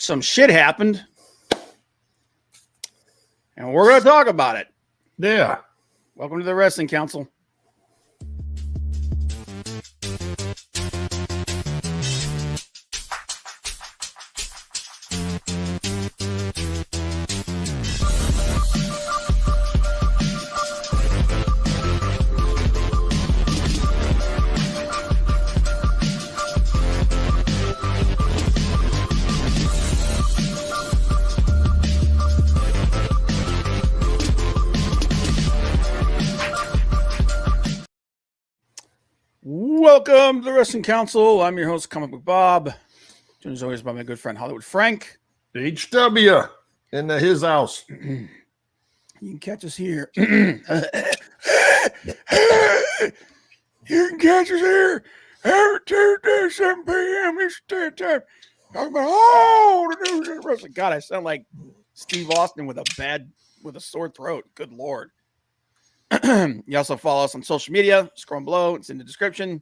some shit happened, and we're going to talk about it. Yeah. Welcome to the Wrestling Council. Welcome to the Wrestling Council. I'm your host, Comic Book Bob. Joined as always by my good friend Hollywood Frank. HW in his house. You can catch us here. You can catch us here every Tuesday, 7 p.m. Eastern Time. Talking about all the news in wrestling. God, I sound like Steve Austin with a sore throat. Good Lord. You also follow us on social media. Scroll below. It's in the description.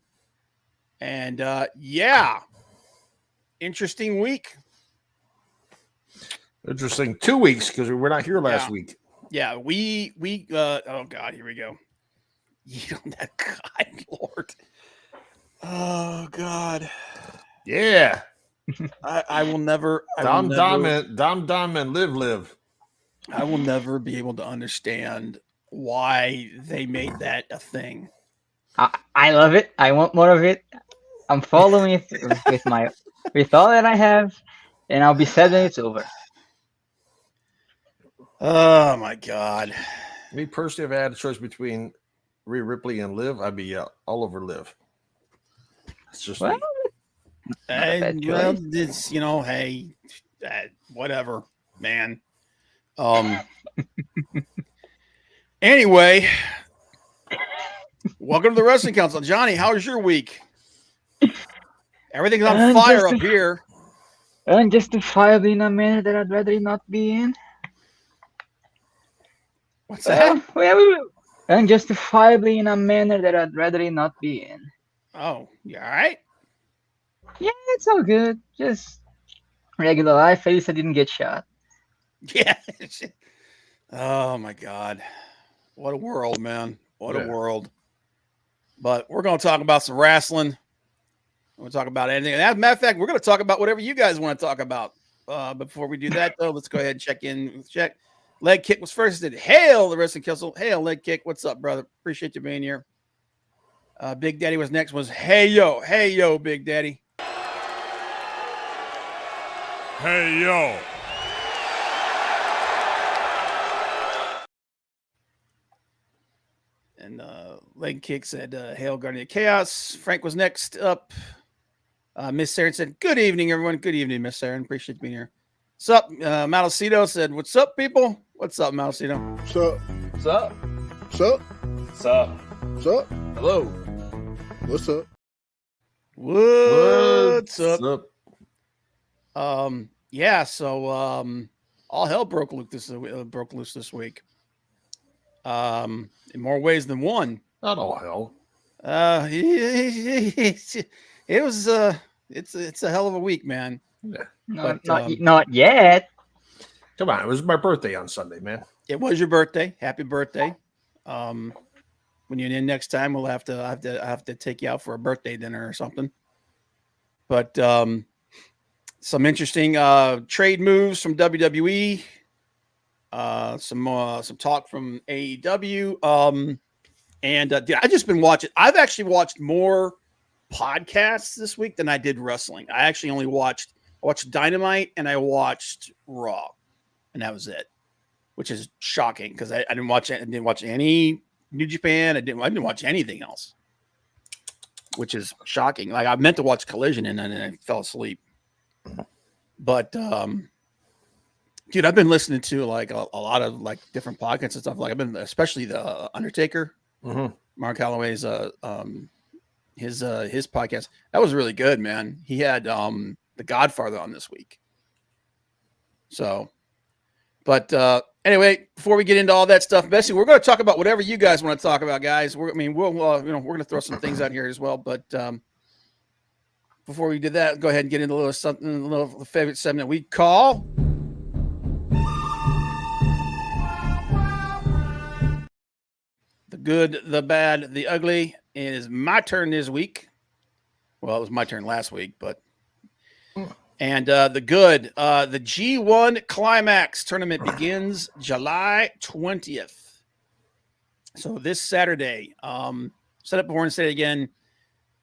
And yeah, interesting week. Interesting 2 weeks because we were not here last week. Yeah, we oh God, here we go. You know that God, Lord. Oh God. Yeah. I will never. Dom and live. I will never be able to understand why they made that a thing. I love it. I want more of it. I'm following it with all that I have, and I'll be sad when it's over. Oh my God. Me personally, if I had a choice between Rhea Ripley and Liv, I'd be all over Liv. It's just well, it's hey, whatever, man. Anyway, welcome to the Wrestling Council. Johnny, how was your week? Everything's on fire up here. Unjustifiably in a manner that I'd rather not be in. What's that? Unjustifiably in a manner that I'd rather not be in. Oh, you all right? Yeah, it's all good. Just regular life. At least I didn't get shot. Yeah. Oh my God. What a world, man. What a world. But we're going to talk about some wrestling. We'll talk about anything. As a matter of fact, we're going to talk about whatever you guys want to talk about. Before we do that, though, let's go ahead and check. Leg Kick was first. Did hail the Wrestling Council. Hail Leg Kick. What's up, brother? Appreciate you being here. Big Daddy was next. Was hey yo, Big Daddy. Hey yo. And Leg Kick said, hail Guardian of Chaos. Frank was next up. Miss Saren said, good evening, everyone. Good evening, Miss Saren. Appreciate you being here. What's up? Malacito said, what's up, people? What's up, Malacito? What's up? What's up? What's up? What's up? What's up? Hello. What's up? What's up? Up? Yeah, so all hell broke loose this week. In more ways than one. Not all hell. It was it's a hell of a week, man. Yeah. Not yet. Come on, it was my birthday on Sunday, man. It was your birthday. Happy birthday. When you're in next time, we'll have to take you out for a birthday dinner or something. But some interesting trade moves from WWE. Some talk from AEW. I've just been watching. I've actually watched more podcasts this week than I did wrestling. I actually only watched Dynamite and I watched Raw, and that was it, which is shocking because I didn't watch any New Japan. I didn't watch anything else, which is shocking. Like I meant to watch Collision and then I fell asleep. But dude, I've been listening to like a lot of like different podcasts and stuff. Like I've been, especially the Undertaker, Mark Calloway's his podcast. That was really good, man. He had the Godfather on this week. So, but anyway, before we get into all that stuff, basically, we're going to talk about whatever you guys want to talk about, guys. We're going to throw some things out here as well. But before we did that, go ahead and get into a little something, a little favorite segment we call The Good, the Bad, the Ugly. It is my turn this week. Well, it was my turn last week, but and the good, the G1 Climax tournament begins July 20th. So this Saturday, said it before and say it again.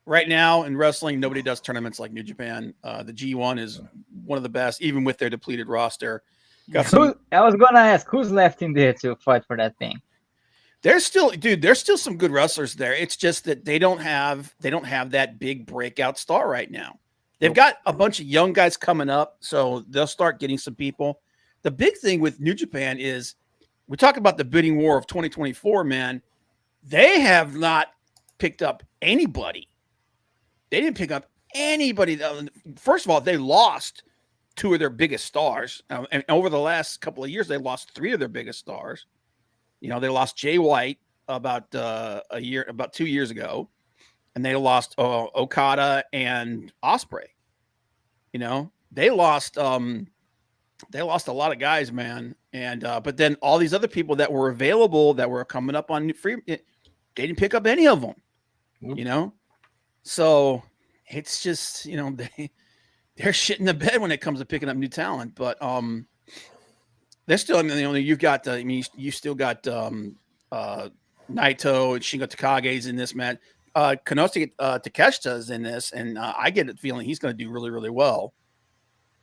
Right now in wrestling, nobody does tournaments like New Japan. The G1 is one of the best, even with their depleted roster. I was gonna ask who's left in there to fight for that thing. There's still some good wrestlers there. It's just that they don't have that big breakout star right now. They've got a bunch of young guys coming up, so they'll start getting some people. The big thing with New Japan is we talk about the bidding war of 2024, man. They have not picked up anybody. They didn't pick up anybody. First of all, they lost two of their biggest stars. And over the last couple of years, they lost three of their biggest stars. You know, they lost Jay White about 2 years ago, and they lost Okada and Ospreay. You know, they lost a lot of guys, man. And but then all these other people that were available that were coming up on free, they didn't pick up any of them. Nope. You know, so it's just, you know, they're shitting the bed when it comes to picking up new talent. But they're still, I mean, you've got you still got Naito and Shingo Takage's in this match. Konosuke Takeshita is in this, and I get the feeling he's going to do really, really well.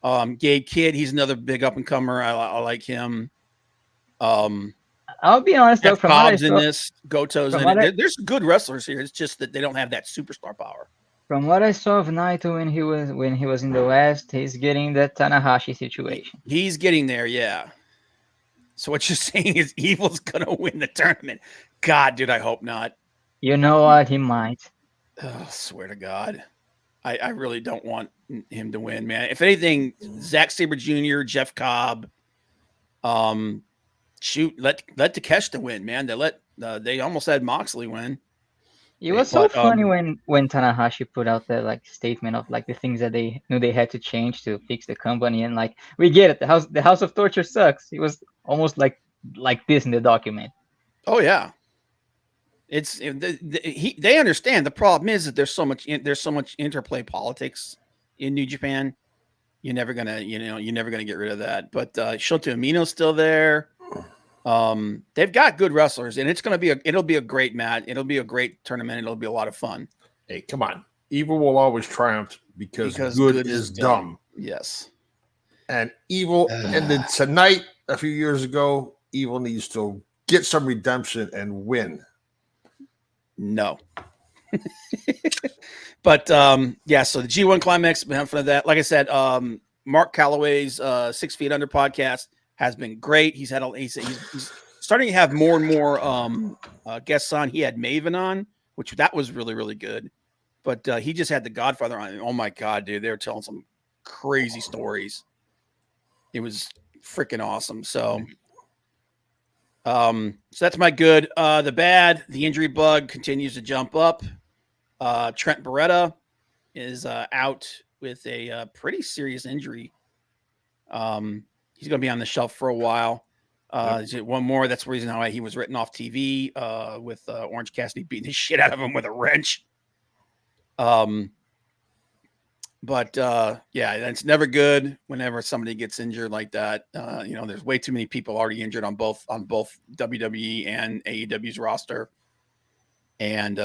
Gabe Kidd, he's another big up and comer. I like him. I'll be honest though, from Cobb's what I in saw, this, Goto's in it. There's good wrestlers here. It's just that they don't have that superstar power. from what I saw of Naito when he was in the West, he's getting that Tanahashi situation. He's getting there, yeah. So what you're saying is Evil's gonna win the tournament? God, dude, I hope not. You know what? He might. Oh, swear to God. I really don't want him to win, man. If anything, Zack Sabre Jr., Jeff Cobb, let Takeshita win, man. They almost had Moxley win. It was so funny when Tanahashi put out that like statement of like the things that they knew they had to change to fix the company, and like we get it. The House of Torture sucks. It was almost like this in the document. Oh yeah. They understand. The problem is that there's so much interplay politics in New Japan. You're never gonna get rid of that. But Shota Umino's still there. They've got good wrestlers, and it'll be a great match. It'll be a great tournament. It'll be a lot of fun. Hey, come on. Evil will always triumph because good is dumb. Yes. And Evil ended tonight a few years ago. Evil needs to get some redemption and win. No. But yeah, so the G1 Climax, for that, like I said, Mark Calloway's 6 Feet Under podcast has been great. He's starting to have more and more guests on. He had Maven on, which that was really, really good. But he just had the Godfather on. Oh my God, dude, they were telling some crazy stories. It was freaking awesome. So that's my good. The bad, the injury bug continues to jump up. Trent Beretta is out with a pretty serious injury. He's going to be on the shelf for a while. One more. That's the reason why he was written off TV with Orange Cassidy beating the shit out of him with a wrench. But yeah, it's never good whenever somebody gets injured like that. There's way too many people already injured on both WWE and AEW's roster. And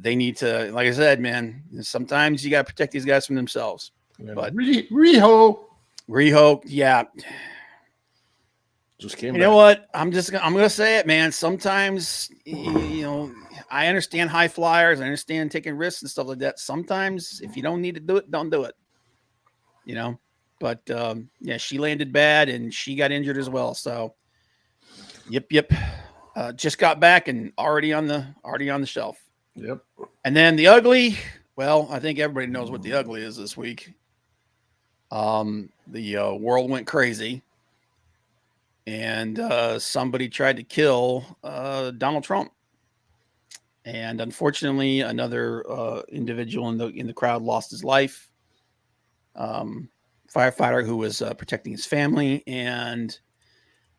they need to, like I said, man, sometimes you got to protect these guys from themselves. Yeah. But Riho, yeah. just came You back. know what? I'm gonna say it, man. Sometimes, I understand high flyers. I understand taking risks and stuff like that. Sometimes, if you don't need to do it, don't do it. But yeah, she landed bad and she got injured as well. So, yep. Just got back and already on the shelf. Yep. And then the ugly. Well, I think everybody knows what the ugly is this week. The world went crazy. And somebody tried to kill Donald Trump, and unfortunately, another individual in the crowd lost his life. firefighter who was protecting his family. And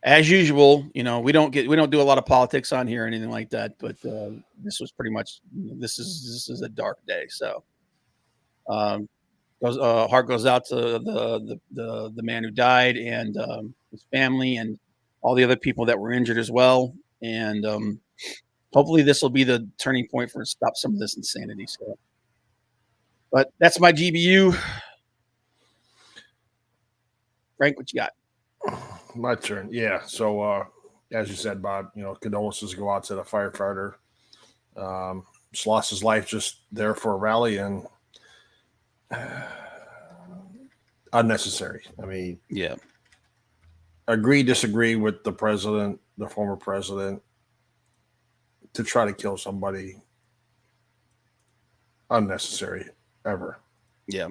as usual, we don't do a lot of politics on here or anything like that. But this was pretty much this is a dark day. So heart goes out to the man who died and his family and all the other people that were injured as well. And hopefully this will be the turning point for stop some of this insanity. So, but that's my GBU. Frank, what you got? My turn. Yeah. So, as you said, Bob, condolences go out to the firefighter. Just lost his life just there for a rally and unnecessary. I mean, Yeah. Agree, disagree with the president, the former president, to try to kill somebody. Unnecessary ever. Yeah.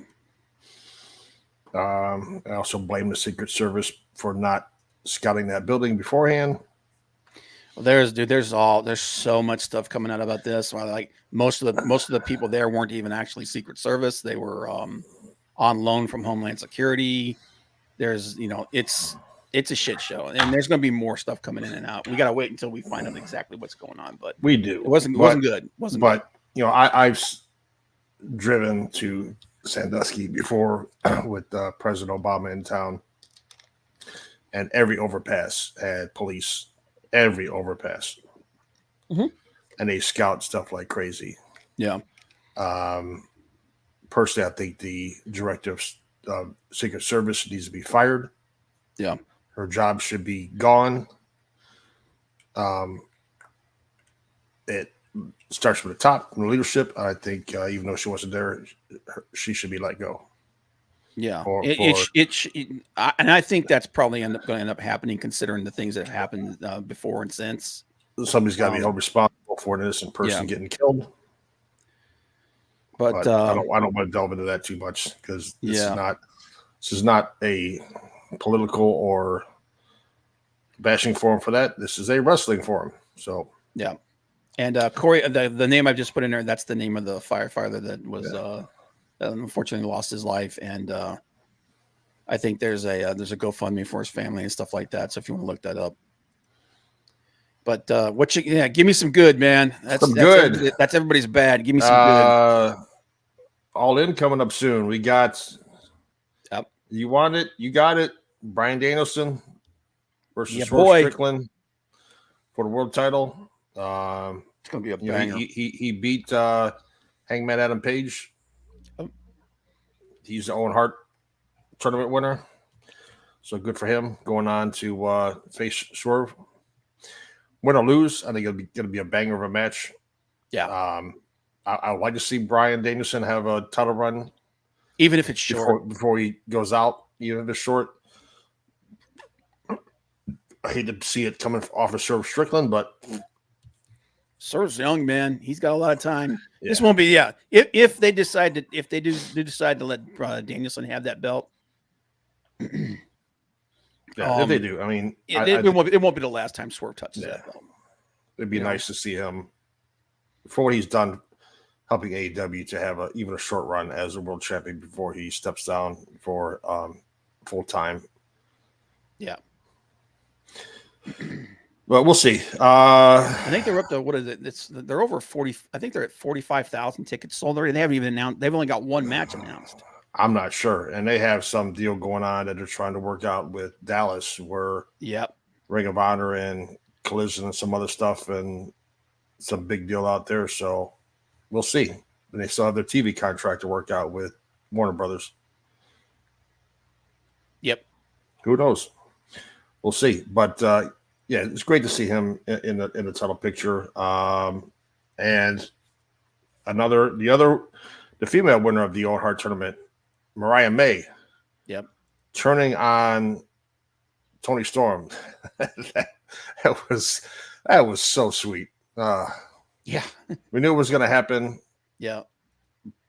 I also blame the Secret Service for not scouting that building beforehand. Well, there's so much stuff coming out about this. Like most of the people there weren't even actually Secret Service. They were on loan from Homeland Security. There's it's a shit show, and there's going to be more stuff coming in and out. We got to wait until we find out exactly what's going on. But we do. It wasn't good. But I've driven to Sandusky before with President Obama in town, and every overpass had police. Every overpass, Mhm. and they scout stuff like crazy. Yeah. Personally, I think the director of Secret Service needs to be fired. Yeah. Her job should be gone. It starts from the top, from the leadership. I think even though she wasn't there, she should be let go. Yeah, and I think that's probably going to end up happening, considering the things that have happened before and since. Somebody's got to be held responsible for an innocent person getting killed. But I don't want to delve into that too much because this is not a political or bashing forum for that. This is a wrestling forum. So yeah, and Corey, the name I've just put in there, that's the name of the firefighter that was unfortunately lost his life. And I think there's a GoFundMe for his family and stuff like that. So if you want to look that up. But give me some good, man. That's good. That's everybody's bad. Give me some good. All In coming up soon. We got. Yep. You want it? You got it. Bryan Danielson versus Strickland for the world title. It's gonna be a banger. He beat Hangman Adam Page. He's the Owen Hart tournament winner. So good for him going on to face Swerve. Win or lose, I think it'll be a banger of a match. Yeah. I would like to see Bryan Danielson have a title run. Even if it's short. Before he goes out, even if it's short. I hate to see it coming off of Swerve Strickland, but Swerve's young, man. He's got a lot of time. Yeah. This won't be, if they decide to let Danielson have that belt. If they do, I mean, it won't be the last time Swerve touches that belt. It'd be nice to see him for what he's done, helping AEW to have even a short run as a world champion before he steps down for full time. Yeah. Well, we'll see. I think they're up to what is it? They're over 40. I think they're at 45,000 tickets sold already. They haven't even announced. They've only got one match announced. I'm not sure, and they have some deal going on that they're trying to work out with Dallas, where Ring of Honor and Collision and some other stuff, and some big deal out there. So we'll see. And they still have their TV contract to work out with Warner Brothers. Yep. Who knows? We'll see. But it's great to see him in the title picture. And the female winner of the Owen Hart tournament, Mariah May. Yep. Turning on Toni Storm. that was so sweet. Yeah. We knew it was going to happen. Yeah.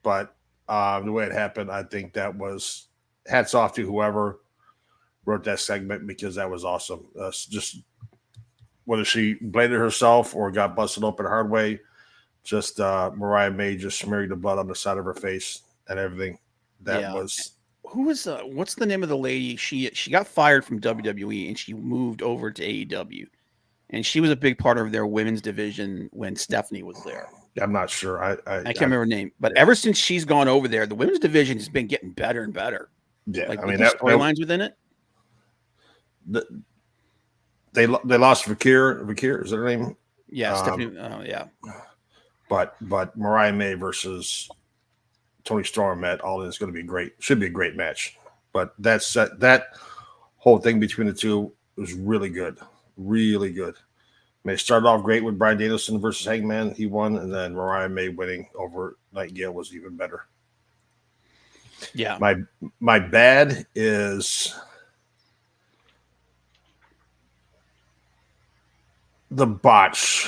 But the way it happened, I think that was hats off to whoever wrote that segment, because that was awesome. Just whether she bladed herself or got busted open the hard way, just Mariah May just smearing the blood on the side of her face and everything. That was who was what's the name of the lady? She got fired from WWE and she moved over to AEW, and she was a big part of their women's division when Stephanie was there. I'm not sure. I can't remember her name, but ever since she's gone over there, the women's division has been getting better and better. Yeah, like, I mean, storylines within it. They lost Vakir. Is that her name? Yeah, Stephanie. Yeah. But Mariah May versus Toni Storm at All In is going to be great. Should be a great match. But that whole thing between the two was really good. Really good. I mean, it started off great with Bryan Danielson versus Hangman. He won, and then Mariah May winning over Nightingale was even better. Yeah. My bad is the botch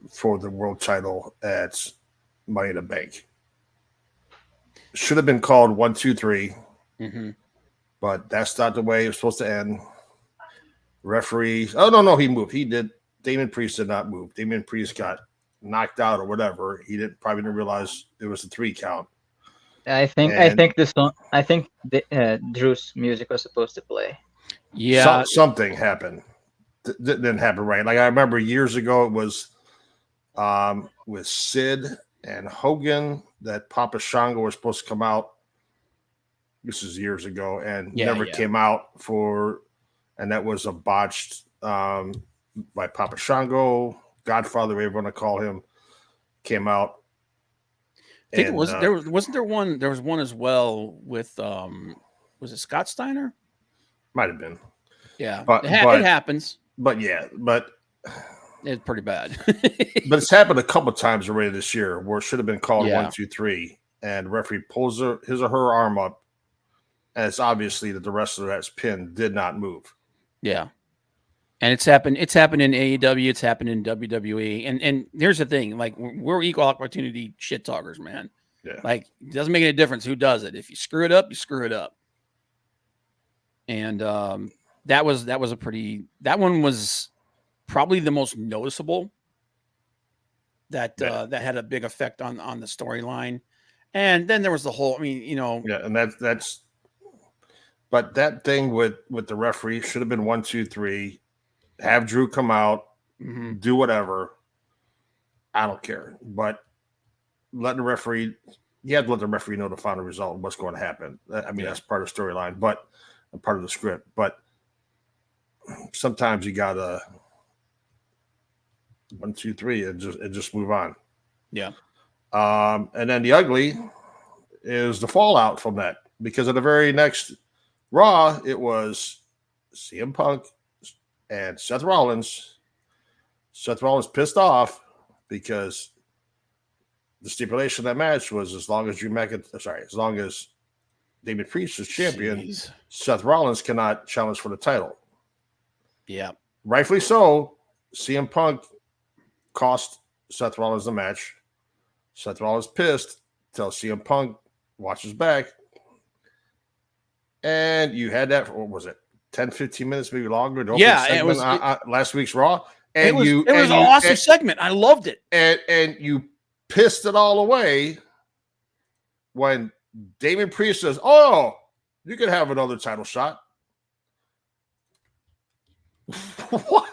for the world title at Money in the Bank. Should have been called 1, 2, 3, but that's not the way it was supposed to end. Referees. Oh no, he moved. He did. Damian Priest did not move. Damian Priest got knocked out or whatever. He probably didn't realize it was a 3 count. I think Drew's music was supposed to play. Yeah, something happened. Didn't happen right. Like I remember years ago, it was with Sid and Hogan that Papa Shango was supposed to come out. This is years ago, and never came out and that was a botched by Papa Shango, Godfather, whatever you want to call him, came out. I think there was one as well with was it Scott Steiner? Might have been. Yeah, but it happens. But it's pretty bad. But it's happened a couple of times already this year where it should have been called 1, 2, 3, and referee pulls his or her arm up, and it's obviously that the wrestler that's pinned did not move. Yeah. And it's happened in AEW, it's happened in WWE. And here's the thing, like we're equal opportunity shit talkers, man. Yeah. Like it doesn't make any difference who does it. If you screw it up, you screw it up. And that one was probably the most noticeable that had a big effect on the storyline. And then there was the whole, Yeah, and that's but that thing with the referee should have been 1, 2, 3. Have Drew come out, do whatever. I don't care. But letting the referee, you have to let the referee know the final result and what's going to happen. I mean, that's part of the storyline, but part of the script. But sometimes you gotta 1, 2, 3 and just move on. Yeah. And then the ugly is the fallout from that, because at the very next Raw, it was CM Punk and Seth Rollins. Seth Rollins pissed off because the stipulation of that match was as long as Damian Priest is champion, Seth Rollins cannot challenge for the title. Yeah. Rightfully so. CM Punk cost Seth Rollins the match. Seth Rollins pissed, tells CM Punk, watch his back. And you had that for, what was it, 10, 15 minutes, maybe longer? It was last week's Raw. And it was an awesome segment. I loved it. And you pissed it all away when Damian Priest says, "Oh, you could have another title shot." What?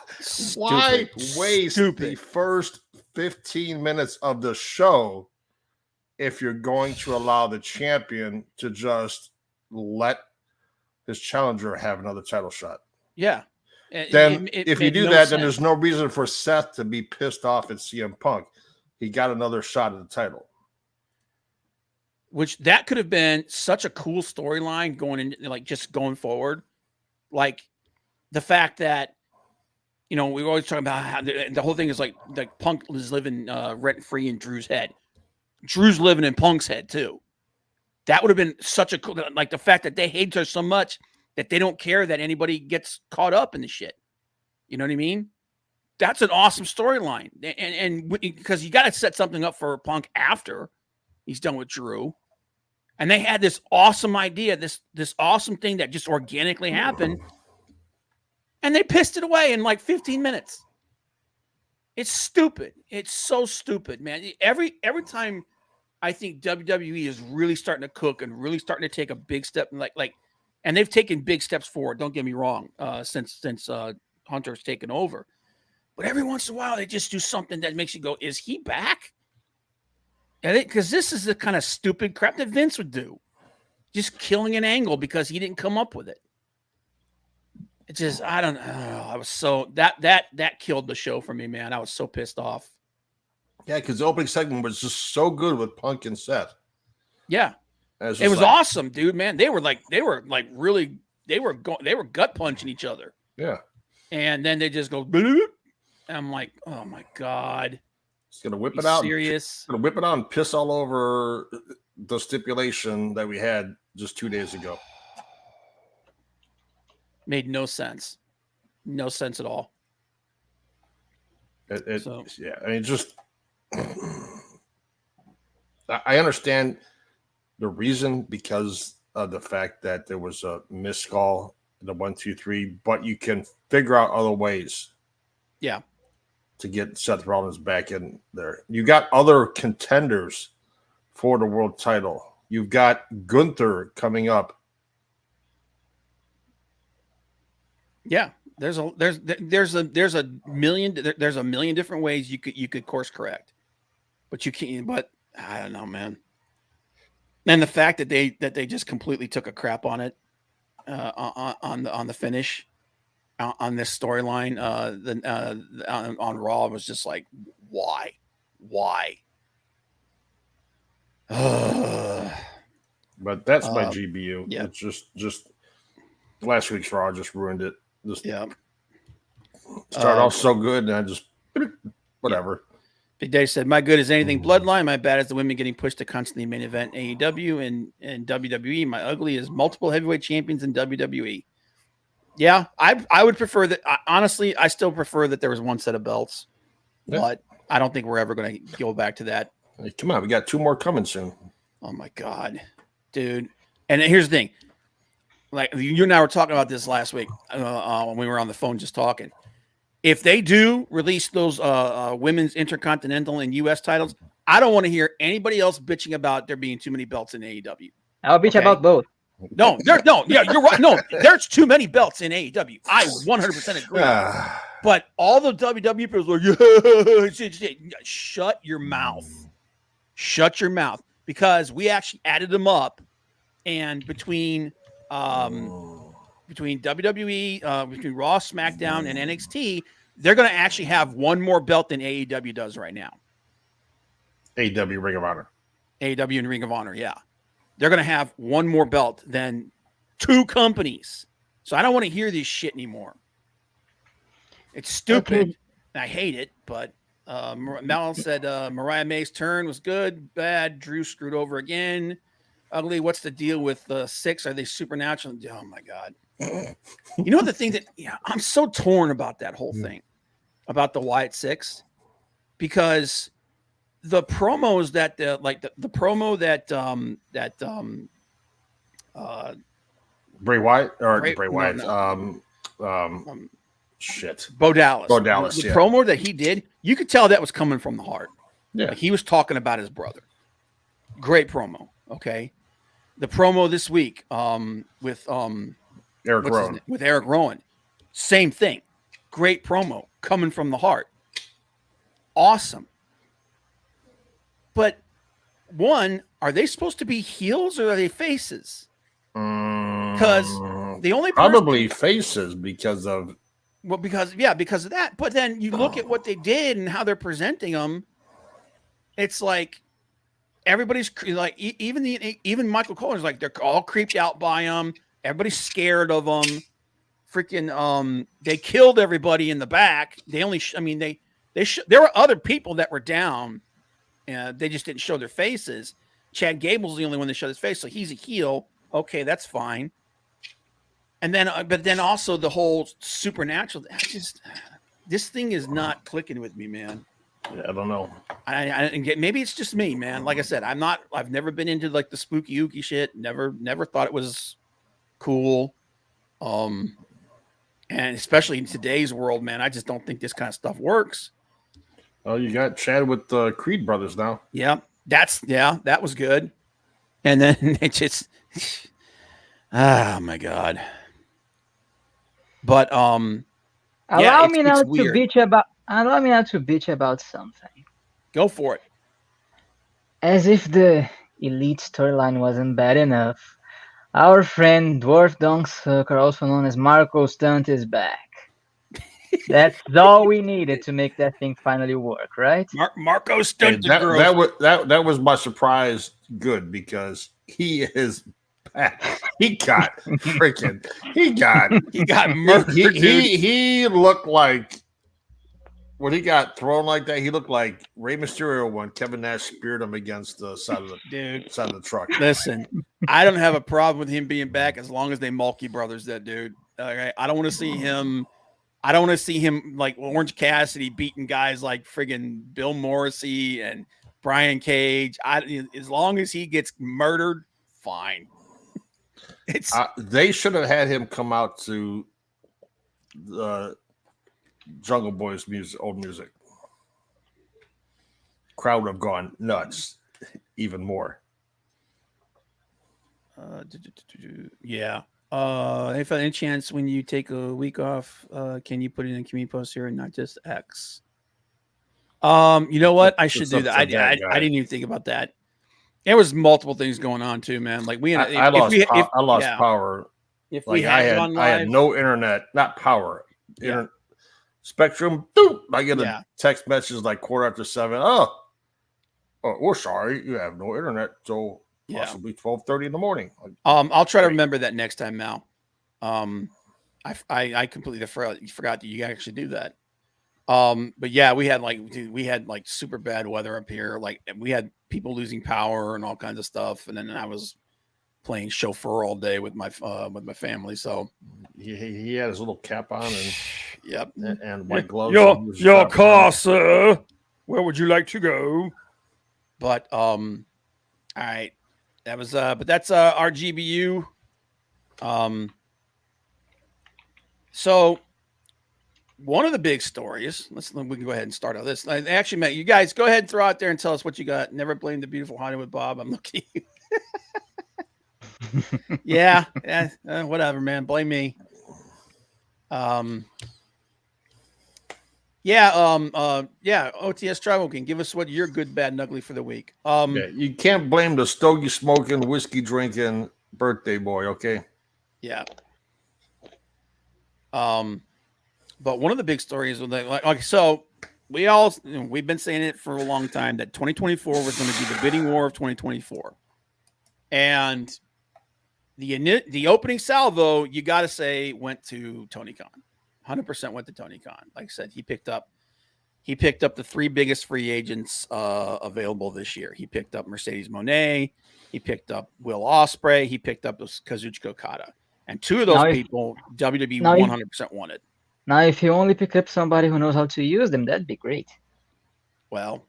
Why waste the first 15 minutes of the show if you're going to allow the champion to just let his challenger have another title shot? Yeah. Then if you do that, then there's no reason for Seth to be pissed off at CM Punk. He got another shot at the title. Which that could have been such a cool storyline going forward. Like the fact that, we were always talking about how the whole thing is like Punk is living rent free in Drew's head. Drew's living in Punk's head too. That would have been such a cool, like the fact that they hate her so much that they don't care that anybody gets caught up in the shit. You know what I mean? That's an awesome storyline. And because you got to set something up for Punk after he's done with Drew. And they had this awesome idea, this awesome thing that just organically happened. And they pissed it away in like 15 minutes. It's stupid. It's so stupid, man. Every time I think WWE is really starting to cook and really starting to take a big step. And they've taken big steps forward. Don't get me wrong. Since Hunter's taken over, but every once in a while they just do something that makes you go, "Is he back?" And because this is the kind of stupid crap that Vince would do, just killing an angle because he didn't come up with it. It just, I don't know. I was so that killed the show for me, man. I was so pissed off. Yeah, because the opening segment was just so good with Punk and Seth. Yeah, it was awesome, dude. Man, they were gut punching each other. Yeah, and then they just go. Bloop. And I'm like, oh my god, he's gonna whip it out. Serious? Gonna whip it out and piss all over the stipulation that we had just 2 days ago. Made no sense. No sense at all. Yeah, I mean, just I understand the reason because of the fact that there was a missed call in the 1, 2, 3, but you can figure out other ways. Yeah. To get Seth Rollins back in there. You got other contenders for the world title. You've got Gunther coming up. Yeah, there's a million different ways you could course correct, but you can't. But I don't know, man. And the fact that they just completely took a crap on it, on the finish, on this storyline, on Raw was just like, why? But that's my GBU. Yeah. It's just last week's Raw just ruined it. Started off so good, and I just whatever. Big Dave said, "My good is anything Bloodline. My bad is the women getting pushed to constantly main event AEW and WWE. My ugly is multiple heavyweight champions in WWE." Yeah, I would prefer that. Honestly, I still prefer that there was one set of belts, but I don't think we're ever going to go back to that. Hey, come on, we got 2 more coming soon. Oh my god, dude! And here's the thing. Like you and I were talking about this last week when we were on the phone just talking. If they do release those women's intercontinental and U.S. titles, I don't want to hear anybody else bitching about there being too many belts in AEW. I'll bitch about both. Yeah, you're right. No, there's too many belts in AEW. I 100% agree. But all the WWE people are like, yeah, shut your mouth. Shut your mouth. Because we actually added them up, and between WWE, between Raw, SmackDown, and NXT, they're going to actually have one more belt than AEW does right now. AEW Ring of Honor. AEW and Ring of Honor, yeah. They're going to have one more belt than 2 companies. So I don't want to hear this shit anymore. It's stupid. Okay. I hate it, but Mel said Mariah May's turn was good, bad. Drew screwed over again. Ugly, what's the deal with the 6? Are they supernatural? Oh my god! You know the thing that I'm so torn about that whole thing about the Wyatt 6 because the promos that the promo that Bray Wyatt or Bray Wyatt shit Bo Dallas the promo that he did, you could tell that was coming from the heart. Yeah, like he was talking about his brother. Great promo. Okay. The promo this week with Eric Rowan. With Eric Rowan. Same thing. Great promo coming from the heart. Awesome. But one, are they supposed to be heels or are they faces? Because the only probably faces because of because of that. But then you look at what they did and how they're presenting them. It's like everybody's like, even Michael Cole's like, they're all creeped out by him. Everybody's scared of them. Freaking, they killed everybody in the back. There were other people that were down, and they just didn't show their faces. Chad Gable's the only one that showed his face, so he's a heel. Okay, that's fine. And then, but then also the whole supernatural. This thing is not clicking with me, man. Yeah, I don't know. Maybe it's just me, man. Like I said, I've never been into like the spooky ooky shit. Never thought it was cool. And especially in today's world, man, I just don't think this kind of stuff works. Oh, you got Chad with the Creed brothers now. Yep. That was good. And then it just, oh my God. But allow me now to bitch about something. Go for it. As if the Elite storyline wasn't bad enough, our friend Dwarf Dong Sucker, also known as Marco Stunt, is back. That's all we needed to make that thing finally work, right? Marco Stunt. That was my surprise. Good, because he is back. He got murdered. He looked like, when he got thrown like that, he looked like Rey Mysterio when Kevin Nash speared him against the side of the truck. Listen, I don't have a problem with him being back as long as they Mulkey brothers that dude. Okay? I don't want to see him. I don't want to see him like Orange Cassidy beating guys like friggin' Bill Morrissey and Brian Cage. As long as he gets murdered, fine. They should have had him come out to the Jungle Boys old music. Crowd would have gone nuts even more. Yeah. If any chance when you take a week off, can you put it in a community post here and not just X? You know what? I should do that. I didn't even think about that. There was multiple things going on too, man. Like I lost power. If like I had no internet, not power. Spectrum. Boop, I get a text message like 7:15. Oh, we're sorry, you have no internet. So possibly 12:30 in the morning. I'll try to remember that next time, Mal. I completely forgot that you actually do that. But yeah, we had like super bad weather up here. Like we had people losing power and all kinds of stuff. And then I was playing chauffeur all day with my family. So he had his little cap on and and white gloves. Your car, sir. Where would you like to go? But all right. That was but that's our GBU. So one of the big stories, we can go ahead and start on this. Actually, Matt, you guys go ahead and throw out there and tell us what you got. Never blame the beautiful Hollywood Bob. I'm looking at you. yeah, whatever, man. Blame me. OTS Travel can give us what your good, bad, and ugly for the week. You can't blame the stogie smoking, whiskey drinking birthday boy, okay? Yeah. But one of the big stories was so we've been saying it for a long time that 2024 was going to be the bidding war of 2024, and the opening salvo, you got to say, went to Tony Khan. 100% went to Tony Khan. Like I said, he picked up the three biggest free agents available this year. He picked up Mercedes Moné, he picked up Will Ospreay, he picked up Kazuchika Okada, and two of those people WWE 100% wanted. Now, if you only pick up somebody who knows how to use them, that'd be great. Well,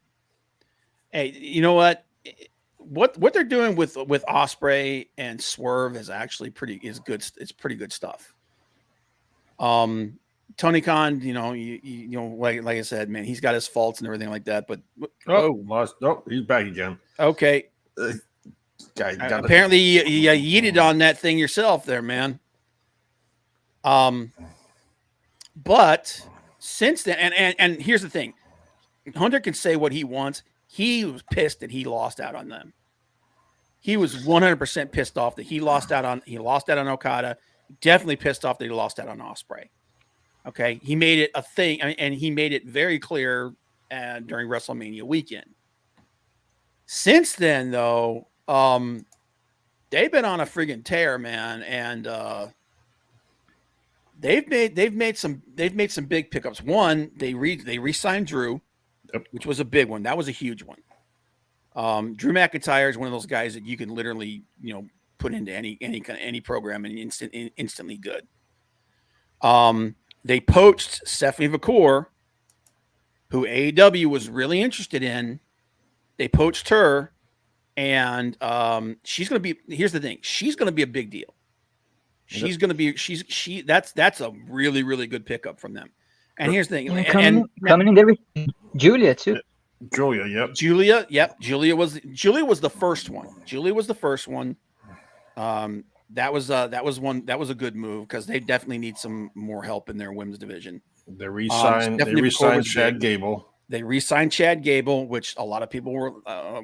hey, you know what? What they're doing with Ospreay and Swerve is actually is good. It's pretty good stuff. Tony Khan, like I said, man, he's got his faults and everything like that. But he's back again. Okay, apparently you yeeted on that thing yourself, there, man. But since then, and here's the thing, Hunter can say what he wants. He was pissed that he lost out on them. He was 100% pissed off that he lost out on Okada. Definitely pissed off that he lost out on Ospreay. Okay, he made it a thing, and he made it very clear during WrestleMania weekend. Since then, though, they've been on a friggin' tear, man, and they've made some big pickups. One, they re-signed Drew, which was a big one. That was a huge one. Drew McIntyre is one of those guys that you can literally, put into any program and instantly good. They poached Stephanie Vacour, who AEW was really interested in. They poached her, and she's going to be. Here's the thing: she's going to be a big deal. She's going to be. That's a really, really good pickup from them. And here's the thing: coming in there with Julia too. Julia, yep. Julia was the first one. Julia was the first one. That was a good move because they definitely need some more help in their women's division. They re-signed Chad Gable. They re-signed Chad Gable, which a lot of people were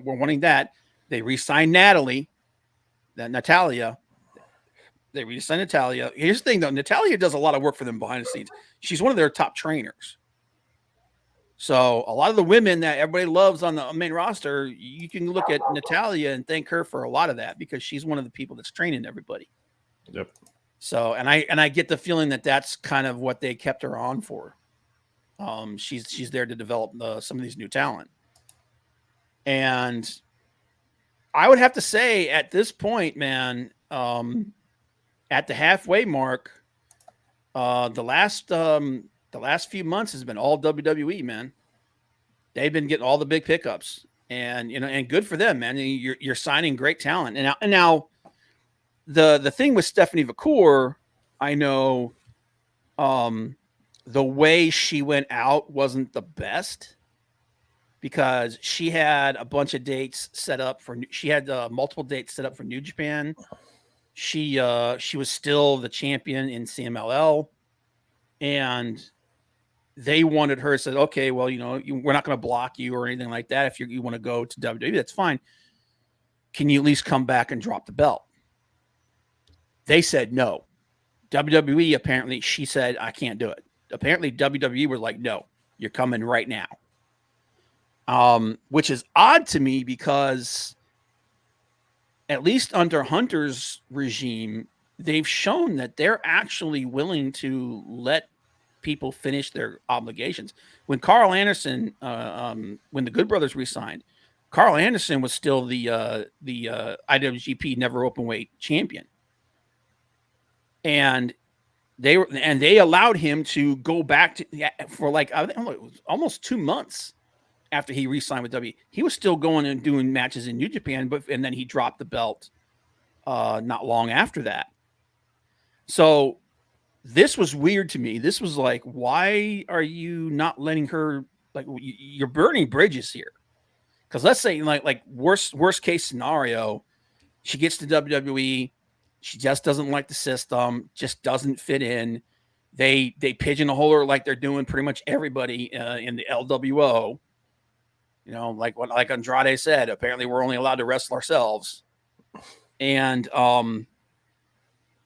wanting that. They re-signed Natalia. They re-signed Natalia. Here's the thing, though. Natalia does a lot of work for them behind the scenes. She's one of their top trainers. So a lot of the women that everybody loves on the main roster, you can look at Natalia and thank her for a lot of that because she's one of the people that's training everybody. Yep. So, and I get the feeling that that's kind of what they kept her on for. She's there to develop some of these new talent. And I would have to say at this point, man, at the halfway mark, the last few months has been all WWE, man. They've been getting all the big pickups, and and good for them, man. You're signing great talent, and now the thing with Stephanie McCool, I know, the way she went out wasn't the best because she had a bunch of dates set up for. She had multiple dates set up for New Japan. She was still the champion in CMLL, and they wanted her, said, okay, well, we're not going to block you or anything like that. If you want to go to WWE, that's fine. Can you at least come back and drop the belt? They said no. WWE, apparently, she said, I can't do it. Apparently, WWE were like, no, you're coming right now. Which is odd to me because at least under Hunter's regime, they've shown that they're actually willing to let people finish their obligations. When Carl Anderson, when the Good Brothers re-signed, Carl Anderson was still the IWGP Never Openweight champion, and they allowed him to go back to for like I think it was almost 2 months after he re-signed with WWE. He was still going and doing matches in New Japan, and then he dropped the belt not long after that. So this was weird to me. This was like, why are you not letting her, like, you're burning bridges here? Because let's say like worst case scenario, she gets to WWE, she just doesn't like the system, just doesn't fit in. They pigeonhole her like they're doing pretty much everybody in the LWO. Like Andrade said, apparently we're only allowed to wrestle ourselves. And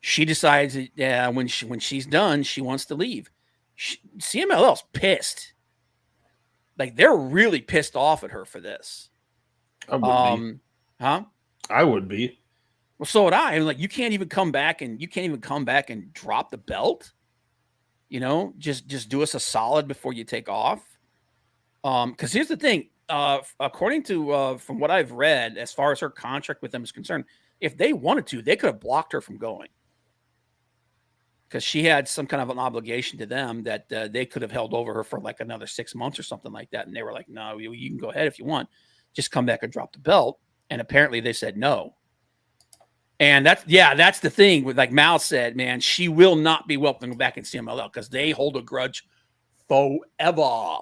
she decides that when she's done, she wants to leave. CMLL's pissed. Like, they're really pissed off at her for this. I would be. Huh? I would be. Well, so would I. I'm like, you can't even come back and drop the belt. Just do us a solid before you take off. Because here's the thing. According to from what I've read, as far as her contract with them is concerned, if they wanted to, they could have blocked her from going. Because she had some kind of an obligation to them that they could have held over her for like another 6 months or something like that. And they were like, no, you can go ahead if you want. Just come back and drop the belt. And apparently they said no. And that's the thing with, like Mal said, man, she will not be welcome back in CMLL because they hold a grudge forever.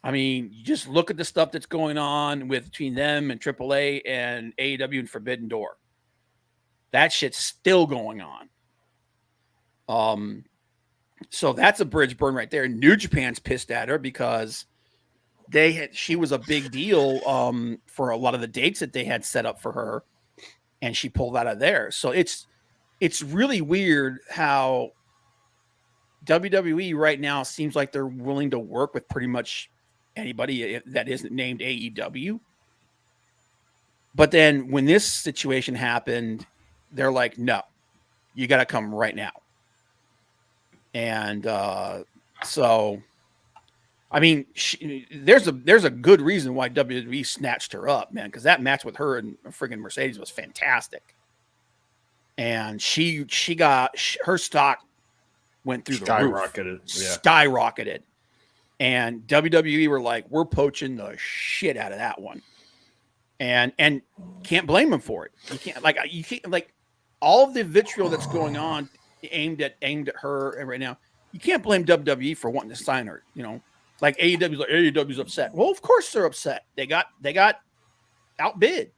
I mean, you just look at the stuff that's going on between them and AAA and AEW and Forbidden Door. That shit's still going on. So that's a bridge burn right there. New Japan's pissed at her because she was a big deal for a lot of the dates that they had set up for her, and she pulled out of there. So it's really weird how WWE right now seems like they're willing to work with pretty much anybody that isn't named AEW. But then when this situation happened, they're like, no, you got to come right now. And so, I mean, there's a good reason why WWE snatched her up, man, because that match with her and friggin' Mercedes was fantastic. And she got her stock went through the roof. Skyrocketed. And WWE were like, we're poaching the shit out of that one. And can't blame them for it. You can't like all of the vitriol that's going on aimed at her right now. You can't blame WWE for wanting to sign her, Like AEW's upset. Well, of course they're upset. They got outbid.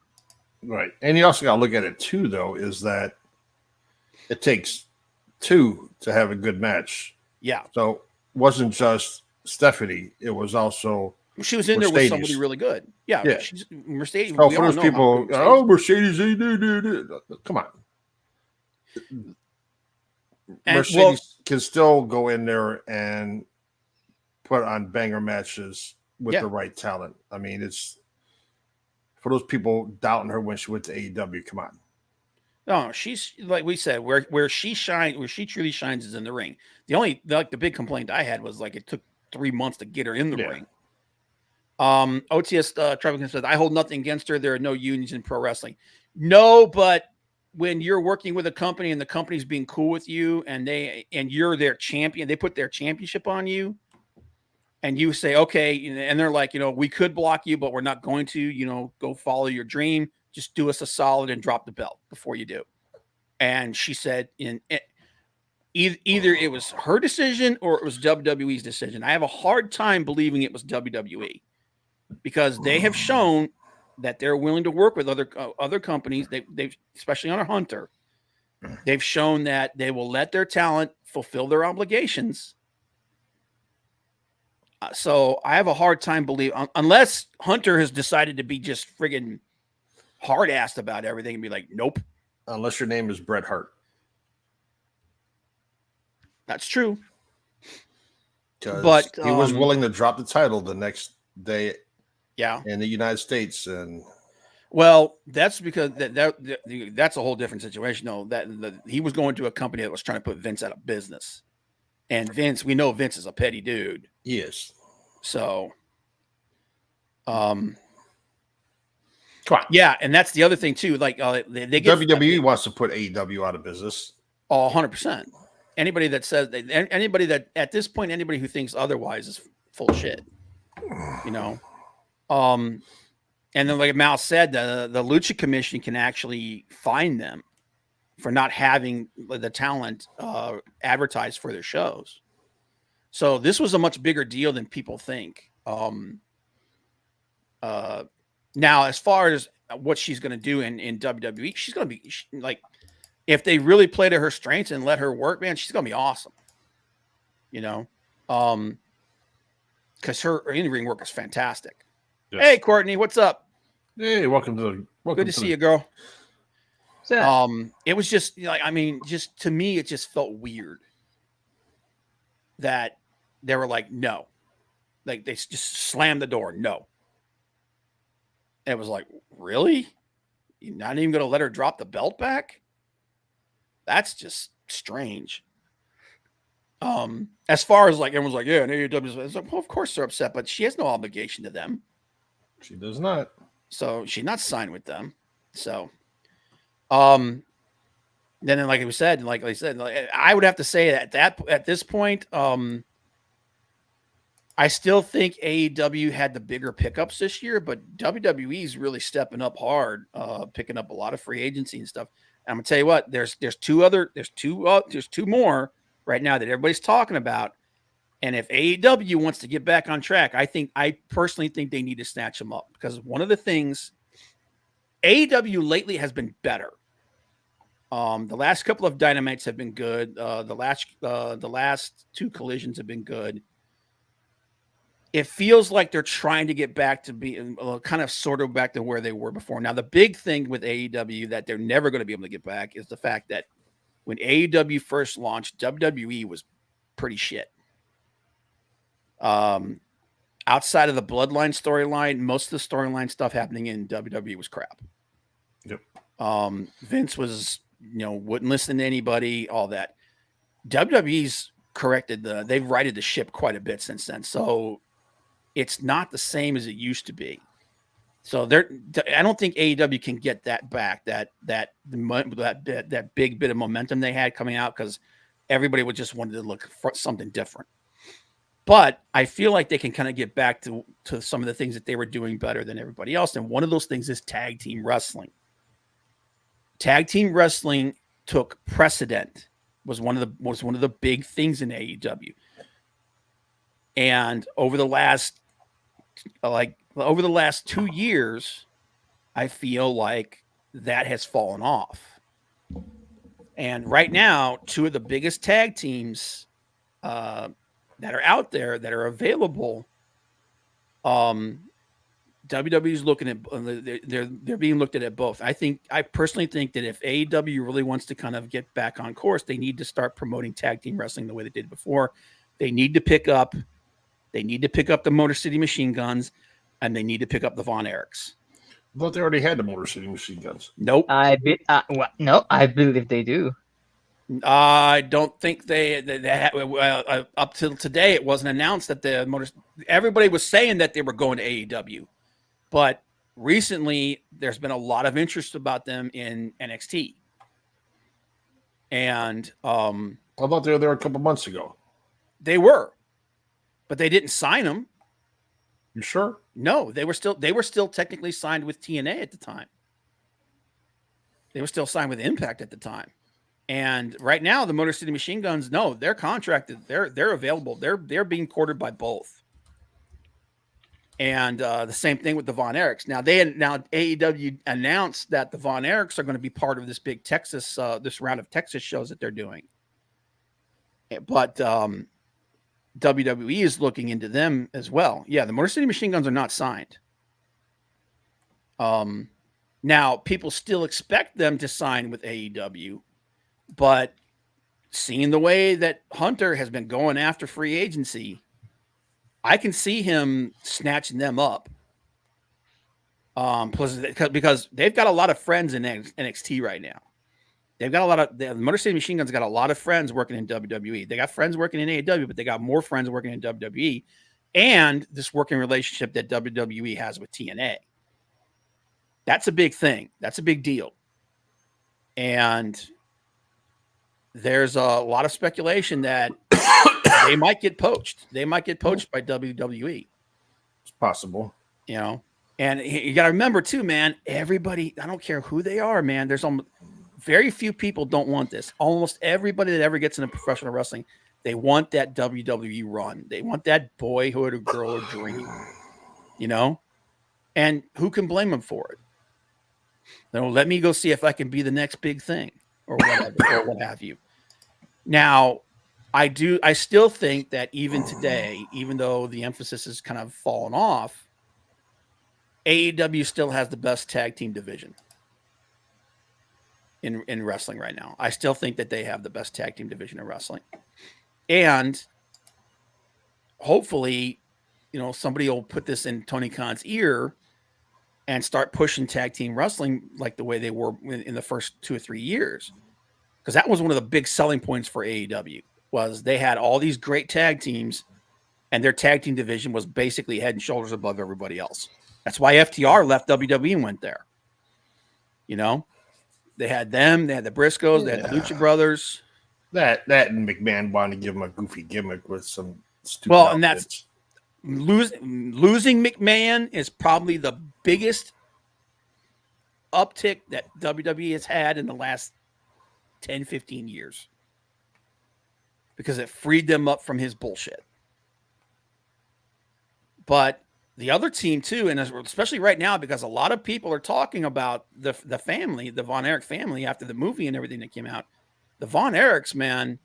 Right. And you also got to look at it too, though, is that it takes two to have a good match. Yeah. So it wasn't just Stephanie. It was also she was in Mercedes. there with somebody really good. Yeah. Yeah. She's Mercedes. So for those people, Mercedes. Come on. And, Mercedes can still go in there and put on banger matches with the right talent. I mean, it's for those people doubting her when she went to AEW. Come on. No, she's like we said, where she shines, where she truly shines is in the ring. The big complaint I had was like it took 3 months to get her in the ring. OTS Trevor said, I hold nothing against her. There are no unions in pro wrestling. No, but when you're working with a company and the company's being cool with you and you're their champion, they put their championship on you and you say, okay, and they're like, we could block you, but we're not going to, go follow your dream. Just do us a solid and drop the belt before you do. And she said either it was her decision or it was WWE's decision. I have a hard time believing it was WWE because they have shown that they're willing to work with other companies. They've especially on a Hunter. They've shown that they will let their talent fulfill their obligations. So I have a hard time believing unless Hunter has decided to be just friggin' hard-assed about everything and be like, nope. Unless your name is Bret Hart. That's true. But he was willing to drop the title the next day in the United States. And well, that's because that's a whole different situation, though. He was going to a company that was trying to put Vince out of business. And Vince, we know Vince is a petty dude. He is. So, yeah, and that's the other thing too. Like they get WWE wants to put AEW out of business. 100%. Anybody that says anybody that at this point, anybody who thinks otherwise is full of shit. And then like Mal said, the Lucha Commission can actually fine them for not having the talent advertised for their shows. So this was a much bigger deal than people think. Now, as far as what she's going to do in WWE, she's going to be like, if they really play to her strengths and let her work, man, she's going to be awesome. Because her in-ring work is fantastic. Yes. Hey, Courtney, what's up? Hey, welcome to good to see you, girl. It was just just to me, it just felt weird that they were like, no, like they just slammed the door. No. It was like, really? You're not even going to let her drop the belt back? That's just strange. As far as like everyone's like, yeah, and AEW is like, well, of course they're upset, but she has no obligation to them. She does not. So she's not signed with them. So, then like we said, like I said, I would have to say that at this point, I still think AEW had the bigger pickups this year, but WWE's really stepping up hard, picking up a lot of free agency and stuff. And I'm gonna tell you what, there's two more right now that everybody's talking about. And if AEW wants to get back on track, I personally think they need to snatch them up, because one of the things AEW lately has been better. The last couple of Dynamites have been good. The last two Collisions have been good. It feels like they're trying to get back to be kind of sort of back to where they were before. Now, the big thing with AEW that they're never going to be able to get back is the fact that when AEW first launched, WWE was pretty shit. Outside of the Bloodline storyline, most of the storyline stuff happening in WWE was crap. Yep. Vince was, wouldn't listen to anybody, all that. WWE's corrected they've righted the ship quite a bit since then. So it's not the same as it used to be. So I don't think AEW can get that back, that big bit of momentum they had coming out, because everybody would just wanted to look for something different. But I feel like they can kind of get back to some of the things that they were doing better than everybody else. And one of those things is tag team wrestling. Tag team wrestling took precedent, was one of the big things in AEW. And over the last 2 years, I feel like that has fallen off. And right now, two of the biggest tag teams that are out there that are available, WWE's looking at, they're being looked at both. I personally think that if AEW really wants to kind of get back on course, they need to start promoting tag team wrestling the way they did before. They need to pick up the Motor City Machine Guns, and they need to pick up the Von Erichs. I thought they already had the Motor City Machine Guns. Nope. No, I believe they do. I don't think they up till today it wasn't announced that everybody was saying that they were going to AEW, but recently there's been a lot of interest about them in NXT. And I thought they were there a couple months ago. They were, but they didn't sign them. You sure? No, they were still technically signed with TNA at the time. They were still signed with Impact at the time. And right now, the Motor City Machine Guns, no, they're contracted. They're available. They're being courted by both. And the same thing with the Von Erichs. Now AEW announced that the Von Erichs are going to be part of this big Texas, this round of Texas shows that they're doing. But WWE is looking into them as well. Yeah, the Motor City Machine Guns are not signed. Now people still expect them to sign with AEW. But seeing the way that Hunter has been going after free agency, I can see him snatching them up. Plus, because they've got a lot of friends in NXT right now. They've got the Motor City Machine Guns got a lot of friends working in WWE. They got friends working in AEW, but they got more friends working in WWE, and this working relationship that WWE has with TNA. That's a big thing. That's a big deal. And there's a lot of speculation that they might get poached. They might get poached by WWE. It's possible. You know, and you got to remember too, man, everybody, I don't care who they are, man. There's very few people don't want this. Almost everybody that ever gets into professional wrestling, they want that WWE run. They want that boyhood or girl dream, you know, and who can blame them for it? Let me go see if I can be the next big thing or whatever, or what have you. Now, I still think that even today, even though the emphasis has kind of fallen off, AEW still has the best tag team division in wrestling right now. I still think that they have the best tag team division in wrestling. And hopefully, somebody will put this in Tony Khan's ear and start pushing tag team wrestling like the way they were in the first 2 or 3 years. Because that was one of the big selling points for AEW, was they had all these great tag teams, and their tag team division was basically head and shoulders above everybody else. That's why FTR left WWE and went there. They had them, they had the Briscoes, they had the Lucha Brothers. That and McMahon wanted to give him a goofy gimmick with some stupid outfits. And that's losing McMahon is probably the biggest uptick that WWE has had in the last 10, 15 years, because it freed them up from his bullshit. But the other team too, and especially right now, because a lot of people are talking about the family, the Von Erich family, after the movie and everything that came out. The Von Erichs, man,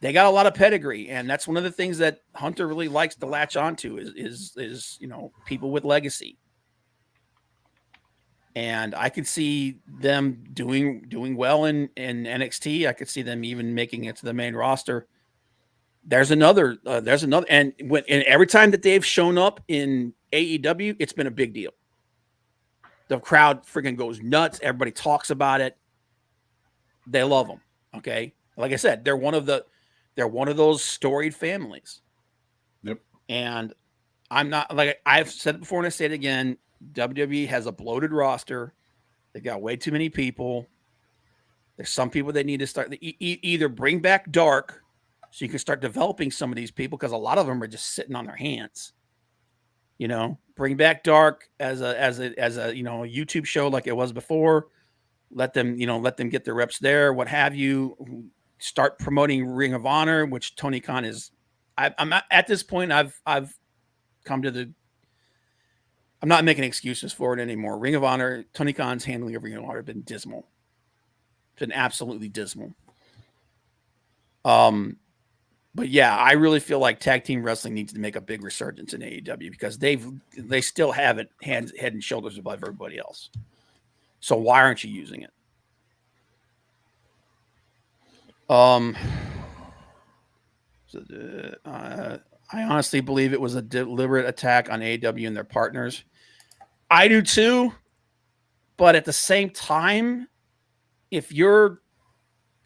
they got a lot of pedigree, and that's one of the things that Hunter really likes to latch onto is people with legacy. And I could see them doing well in NXT. I could see them even making it to the main roster. There's another, and every time that they've shown up in AEW, it's been a big deal. The crowd freaking goes nuts. Everybody talks about it. They love them. Okay, like I said, they're one of those storied families. Yep. And I'm not, like I've said it before and I say it again, WWE has a bloated roster. They've got way too many people. There's some people that need to start either bring back Dark so you can start developing some of these people, because a lot of them are just sitting on their hands. Bring back Dark as a YouTube show like it was before. Let them get their reps there, what have you. Start promoting Ring of Honor, which Tony Khan is I'm at this point. I've come to the. I'm not making excuses for it anymore. Ring of Honor, Tony Khan's handling of Ring of Honor have been dismal. It's been absolutely dismal. But yeah, I really feel like tag team wrestling needs to make a big resurgence in AEW because they still have it head and shoulders above everybody else. So why aren't you using it? I honestly believe it was a deliberate attack on AEW and their partners. I do too, but at the same time, if you're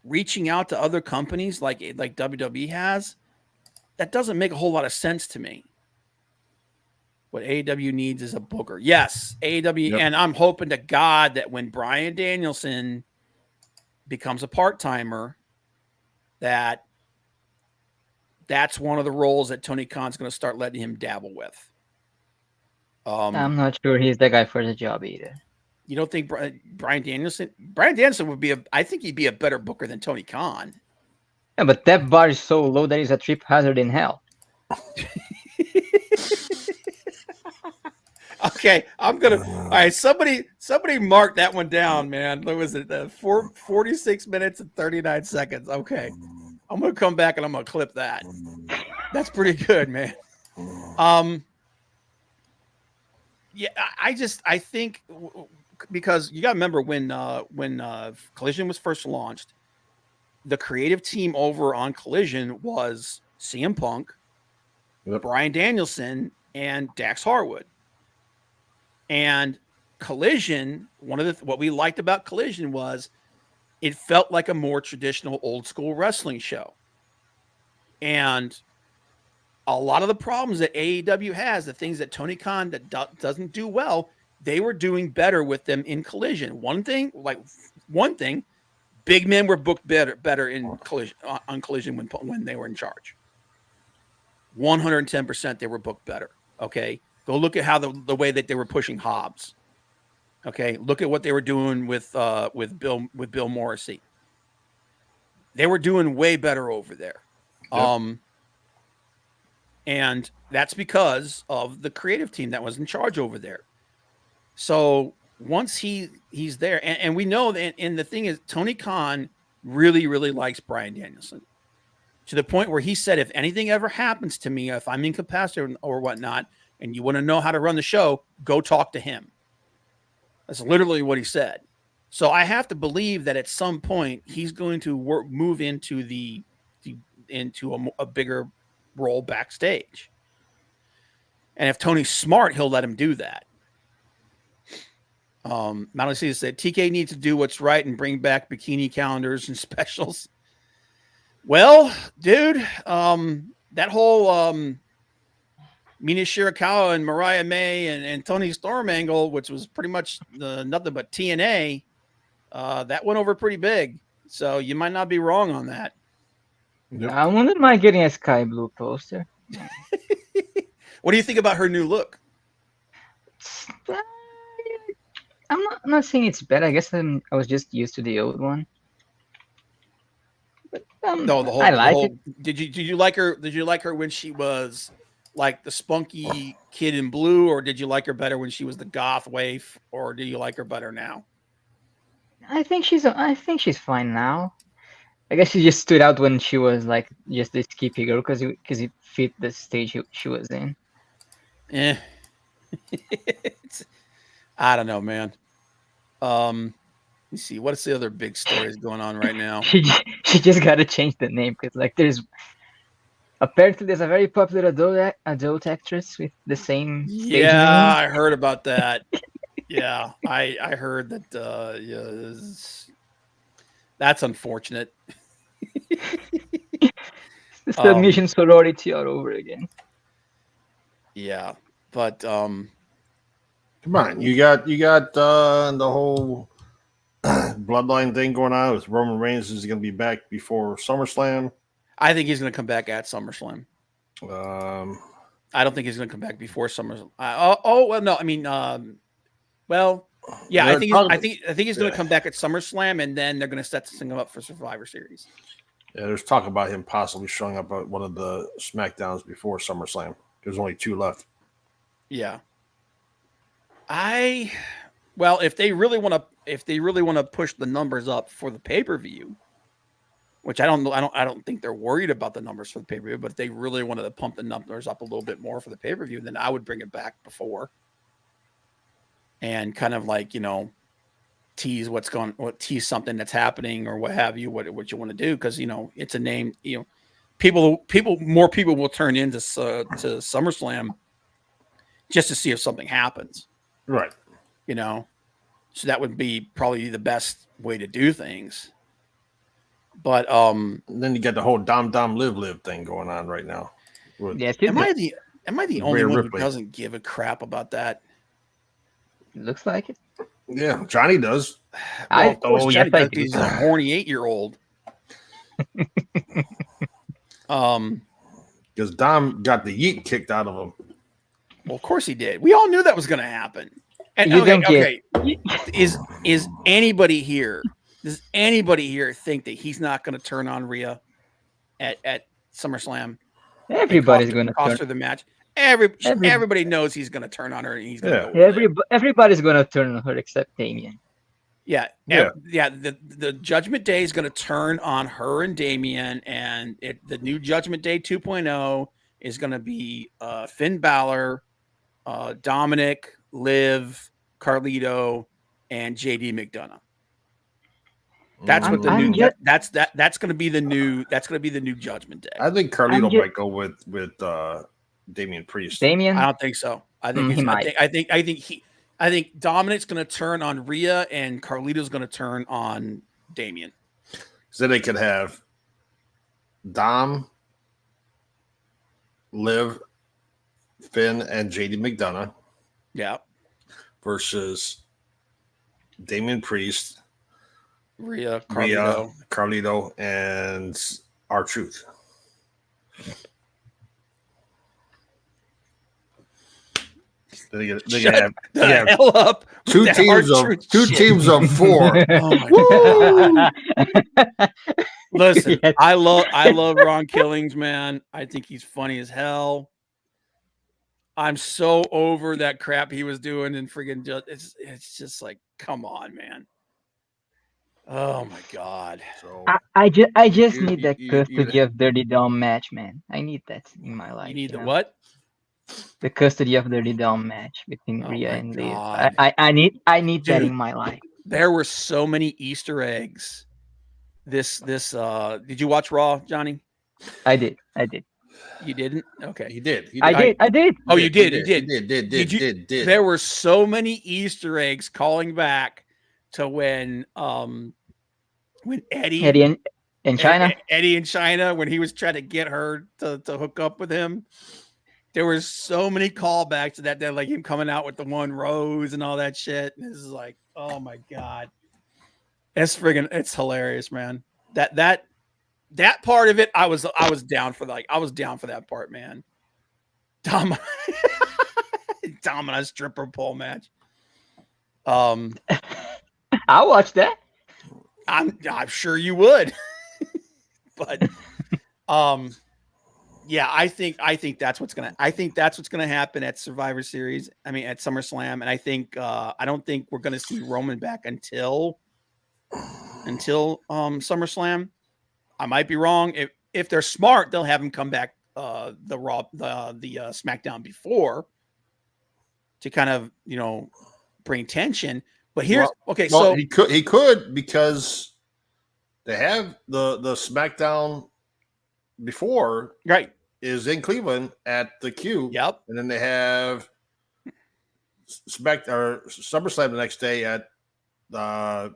reaching out to other companies like WWE has, that doesn't make a whole lot of sense to me. What AEW needs is a booker. Yes, AEW, and I'm hoping to God that when Bryan Danielson becomes a part-timer, that's one of the roles that Tony Khan's going to start letting him dabble with. I'm not sure he's the guy for the job either. You don't think Bryan Danielson? Bryan Danielson would be I think he'd be a better booker than Tony Khan. Yeah, but that bar is so low that he's a trip hazard in hell. Okay, I'm gonna. All right, somebody mark that one down, man. What was it? 46 minutes and 39 seconds. Okay, I'm gonna come back and I'm gonna clip that. That's pretty good, man. Yeah, I think because you got to remember when Collision was first launched, the creative team over on Collision was CM Punk, Bryan Danielson, and Dax Harwood. And Collision, what we liked about Collision was it felt like a more traditional old school wrestling show. And a lot of the problems that AEW has, the things that Tony Khan doesn't do well, they were doing better with them in Collision. One thing, big men were booked better in Collision on Collision when they were in charge. 110% they were booked better. Okay. Go look at how the way that they were pushing Hobbs. Okay, look at what they were doing with Bill Morrissey. They were doing way better over there. Yep. And that's because of the creative team that was in charge over there. So once he's there, and we know that, and the thing is, Tony Khan really, really likes Bryan Danielson to the point where he said, if anything ever happens to me, if I'm incapacitated or whatnot, and you want to know how to run the show, go talk to him. That's literally what he said. So I have to believe that at some point he's going to move into a bigger role backstage. And if Tony's smart, he'll let him do that. Malacita said TK needs to do what's right and bring back bikini calendars and specials. Well, dude, that whole Mina Shirakawa and Mariah May and Tony Storm angle, which was pretty much nothing but TNA, that went over pretty big. So you might not be wrong on that. Yep. I wouldn't mind getting a sky blue poster. What do you think about her new look? I'm not saying it's bad. I guess I was just used to the old one. But, no, I like it. Did you like her? Did you like her when she was like the spunky kid in blue, or did you like her better when she was the goth waif, or do you like her better now? I think she's fine now. I guess she just stood out when she was like just this skippy girl because it fit the stage she was in. Yeah. I don't know, man. Let me see. What's the other big stories going on right now? She just got to change the name because like apparently there's a very popular adult actress with the same stage name. I heard about that. Yeah, I heard that. That's unfortunate. It's the admission sorority all over again. Yeah, but come on, you got the whole bloodline thing going on with Roman Reigns. Is going to be back before SummerSlam? I think he's going to come back at SummerSlam. I don't think he's going to come back before SummerSlam. Well, no, I mean, well, yeah, I think he's going to come back at SummerSlam, and then they're going to set this thing up for Survivor Series. Yeah, there's talk about him possibly showing up at one of the SmackDowns before SummerSlam. There's only 2 left. Yeah. Well, if they really want to push the numbers up for the pay-per-view, which I don't think they're worried about the numbers for the pay-per-view, but if they really wanted to pump the numbers up a little bit more for the pay-per-view, then I would bring it back before. And kind of like, tease something that's happening or what have you, what you want to do, because it's a name, more people will turn into to SummerSlam just to see if something happens, Right. So that would be probably the best way to do things. But and then you got the whole Dom Live thing going on right now. Am I the only one who doesn't give a crap about that? Looks like it. Yeah, Johnny does. Well, Johnny does. He's a horny 8-year-old. Because Dom got the yeet kicked out of him. Well, of course he did. We all knew that was going to happen. And is anybody here? Does anybody here think that he's not going to turn on Rhea at SummerSlam? Everybody's going to cost her the match. Everybody knows he's going to turn on her. And he's going to. Everybody's going to turn on her except Damian. Yeah. The Judgment Day is going to turn on her and Damian, and the new Judgment Day 2.0 is going to be Finn Balor, Dominic, Liv, Carlito, and JD McDonough. That's what the new. That's going to be the new. That's going to be the new Judgment Day. I think Carlito might go with Damian Priest. Damian? I don't think so. I think he might. I think Dominic's going to turn on Rhea, and Carlito's going to turn on Damian. So they could have Dom, Liv, Finn, and JD McDonough. Yeah. Versus Damian Priest, Rhea, Carlito, and R-Truth. They have hell up. Two teams of 4. Oh my God. Listen, yes. I love Ron Killings, man. I think he's funny as hell. I'm so over that crap he was doing and friggin' it's just like, come on, man. Oh my God. So I just need that custody of Dirty Dom match, man. I need that in my life. You need the what? The custody of Dirty Dom match between Rhea and Liv. I need that in my life. There were so many Easter eggs. Did you watch Raw, Johnny? I did. You didn't? Okay. You did. I did. Oh, you did. You did. There were so many Easter eggs calling back to when Eddie in China. Eddie in China, when he was trying to get her to hook up with him. There were so many callbacks to that, like him coming out with the one rose and all that shit. And this is like, oh my God. It's hilarious, man. That part of it, I was down for that part, man. Dominant stripper pole match. I'll watch that. I'm sure you would. But yeah, I think that's what's gonna happen at Survivor Series. I mean, at SummerSlam, and I think I don't think we're gonna see Roman back until SummerSlam. I might be wrong. If they're smart, they'll have him come back the SmackDown before to kind of bring tension. But here's so he could because they have the SmackDown before is in Cleveland at the Q. Yep. And then they have SummerSlam the next day at the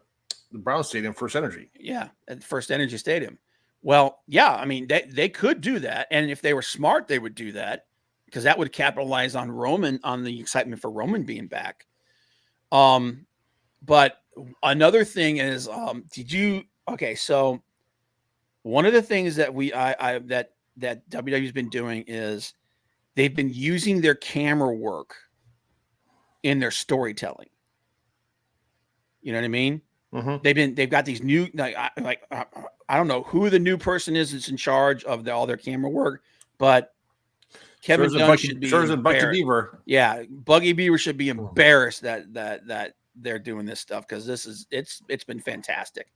Brown Stadium, First Energy. Yeah, at First Energy Stadium. Well, yeah, I mean they could do that, and if they were smart, they would do that because that would capitalize on Roman, on the excitement for Roman being back. But another thing is, so one of the things that that WWE's been doing is they've been using their camera work in their storytelling. You know what I mean? They've got these new I don't know who the new person is that's in charge of all their camera work, but Kevin Dunn should be Bucky Beaver. Yeah, Buggy Beaver should be embarrassed that they're doing this stuff, because it's been fantastic.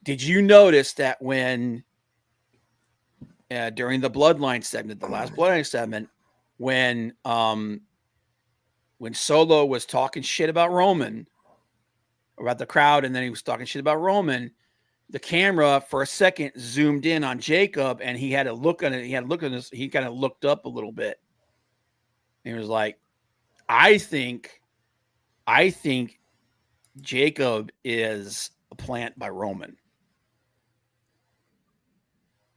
Did you notice that when during the Bloodline segment, the last Bloodline segment, when Solo was talking shit about Roman, about the crowd, and then he was talking shit about Roman, the camera for a second zoomed in on Jacob, and he had a look on it. He kind of looked up a little bit. And he was like, I think Jacob is a plant by Roman.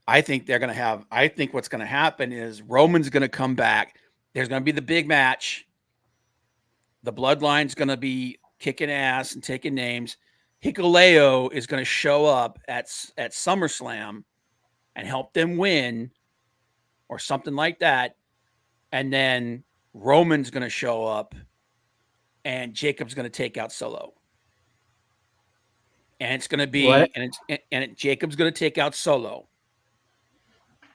I think what's going to happen is Roman's going to come back. There's going to be the big match. The Bloodline's going to be kicking ass and taking names. Hikuleo is going to show up at SummerSlam and help them win or something like that. And then Roman's going to show up and Jacob's going to take out Solo. And it's going to be, Jacob's going to take out Solo.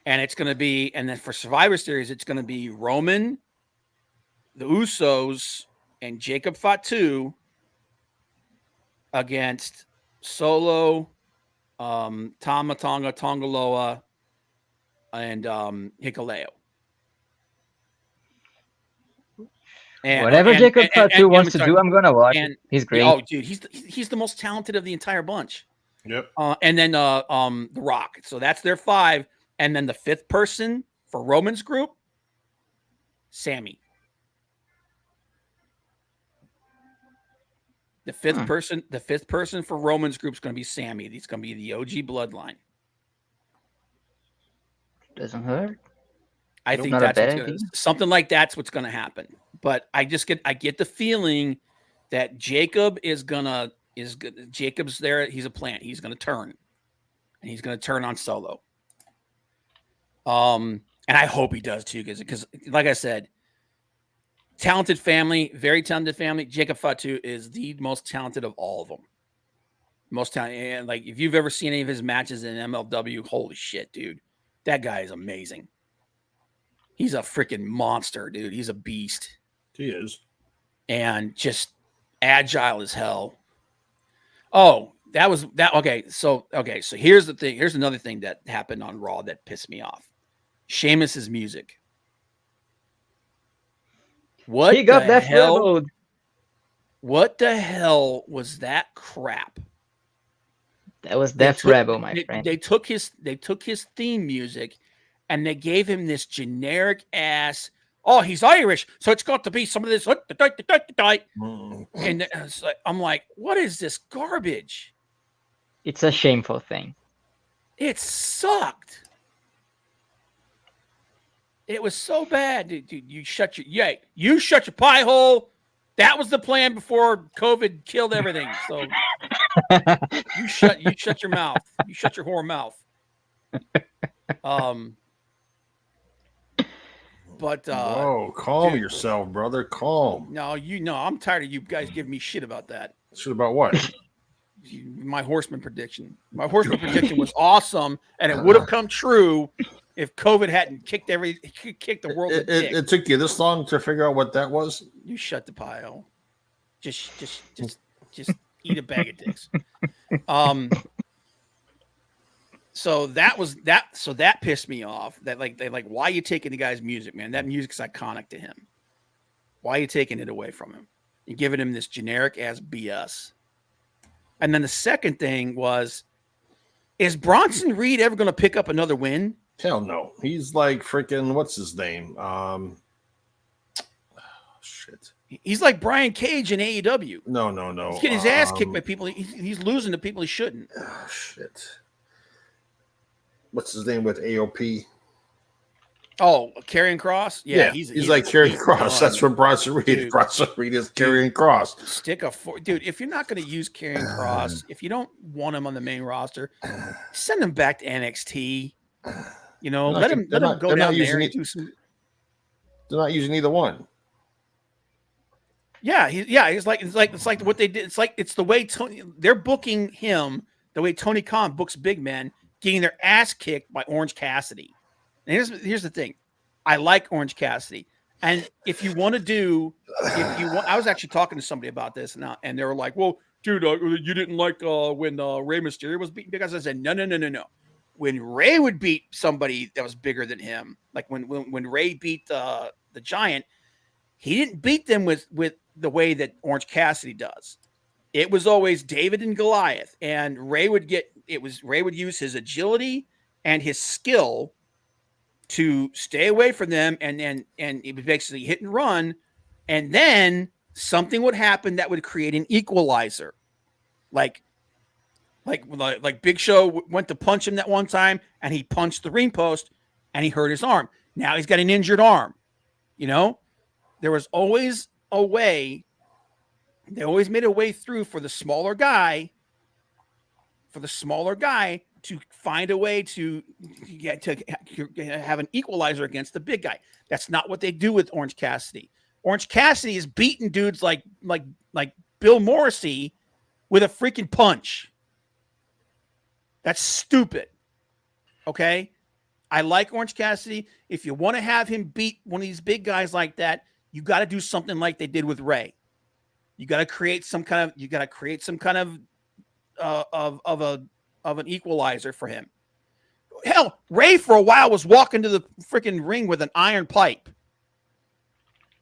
And it's going to be, and then for Survivor Series, it's going to be Roman, the Usos, and Jacob Fatu against Solo, Tama Tonga, Tongaloa, and Hikuleo. Whatever Jacob Fatu wants to do, I'm gonna watch. He's great. Oh, dude, he's the most talented of the entire bunch. Yep. And then The Rock. So that's their 5. And then the 5th person for Roman's group, Sammy. The 5th person for Roman's group is going to be Sammy. He's going to be the OG Bloodline. Doesn't hurt. I think that's something like that's what's going to happen. But I get the feeling that Jacob's there. He's a plant. He's going to turn, and he's going to turn on Solo. And I hope he does too, because like I said, talented family, very talented family. Jacob Fatu is the most talented of all of them. Most talented. And like, if you've ever seen any of his matches in MLW, holy shit, dude, that guy is amazing. He's a freaking monster, dude. He's a beast. He is. And just agile as hell. Oh, that was that. Okay. So here's the thing. Here's another thing that happened on Raw that pissed me off. Sheamus's music. What he got that hell? What the hell was that crap? That was Def Rebel, my friend. They took his theme music and they gave him this generic ass. Oh, he's Irish, so it's got to be some of this. And I'm like, what is this garbage? It's a shameful thing. It sucked. It was so bad, dude. You shut your pie hole. That was the plan before COVID killed everything. So you shut your mouth. You shut your whore mouth. Whoa, calm yourself, brother. Calm. No, I'm tired of you guys giving me shit about that. Shit about what? My Horseman prediction. My Horseman prediction was awesome, and it would have come true if COVID hadn't kicked the world. It took you this long to figure out what that was? You shut the pile. Just eat a bag of dicks. So that pissed me off. That why are you taking the guy's music, man? That music's iconic to him. Why are you taking it away from him? You're giving him this generic ass BS. And then the second thing was, is Bronson Reed ever going to pick up another win? Hell no. He's like freaking, what's his name? Shit. He's like Brian Cage in AEW. No. He's getting his ass kicked by people. He's losing to people he shouldn't. Oh, shit. What's his name with AOP? Oh, Karrion Kross? Yeah, he's like Karrion Kross. That's what Bronson Reed. Dude, Bronson Reed is Karrion Kross. Dude, if you're not going to use Karrion Kross, if you don't want him on the main roster, send him back to NXT. You know, let him go down there and do some. They're not using either one. Yeah, he's like it's like what they did. It's the way they're booking him the way Tony Khan books big men, getting their ass kicked by Orange Cassidy. And here's the thing, I like Orange Cassidy, and if you want, I was actually talking to somebody about this, and they were like, "Well, dude, you didn't like when Rey Mysterio was beating big guys." I said, "No. When Rey would beat somebody that was bigger than him, like when Rey beat the Giant, he didn't beat them with the way that Orange Cassidy does. It was always David and Goliath, and Rey would use his agility and his skill to stay away from them, and it was basically hit and run, and then something would happen that would create an equalizer, like Big Show went to punch him that one time, and he punched the ring post, and he hurt his arm. Now he's got an injured arm. There was always a way. They always made a way through for the smaller guy to find a way to have an equalizer against the big guy. That's not what they do with Orange Cassidy. Orange Cassidy is beating dudes like Bill Morrissey with a freaking punch. That's stupid. Okay? I like Orange Cassidy. If you want to have him beat one of these big guys like that, you got to do something like they did with Rey. You got to create some kind of an equalizer for him. Hell, Rey for a while was walking to the freaking ring with an iron pipe.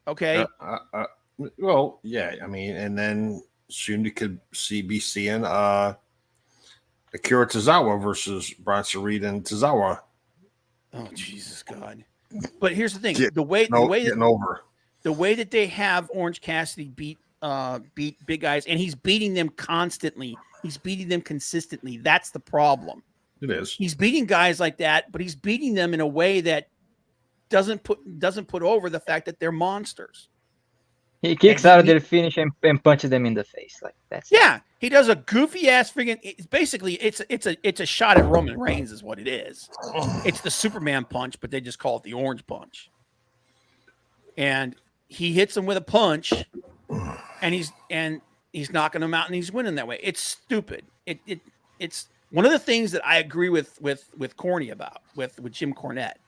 Okay. Well, yeah. I mean, and then soon you could be seeing Akira Tozawa versus Bronson Reed and Tozawa. Oh, Jesus God! But here's the thing: the way that they have Orange Cassidy beat big guys, and he's beating them constantly. He's beating them consistently. That's the problem. It is. He's beating guys like that, but he's beating them in a way that doesn't put over the fact that they're monsters. He kicks out of their finish and punches them in the face. Like that's he does a goofy ass friggin'. It's basically it's a shot at Roman Reigns is what it is. It's the Superman punch, but they just call it the Orange Punch. And he hits him with a punch, and he's knocking him out, and he's winning that way. It's stupid. It's one of the things that I agree with Corny about with Jim Cornette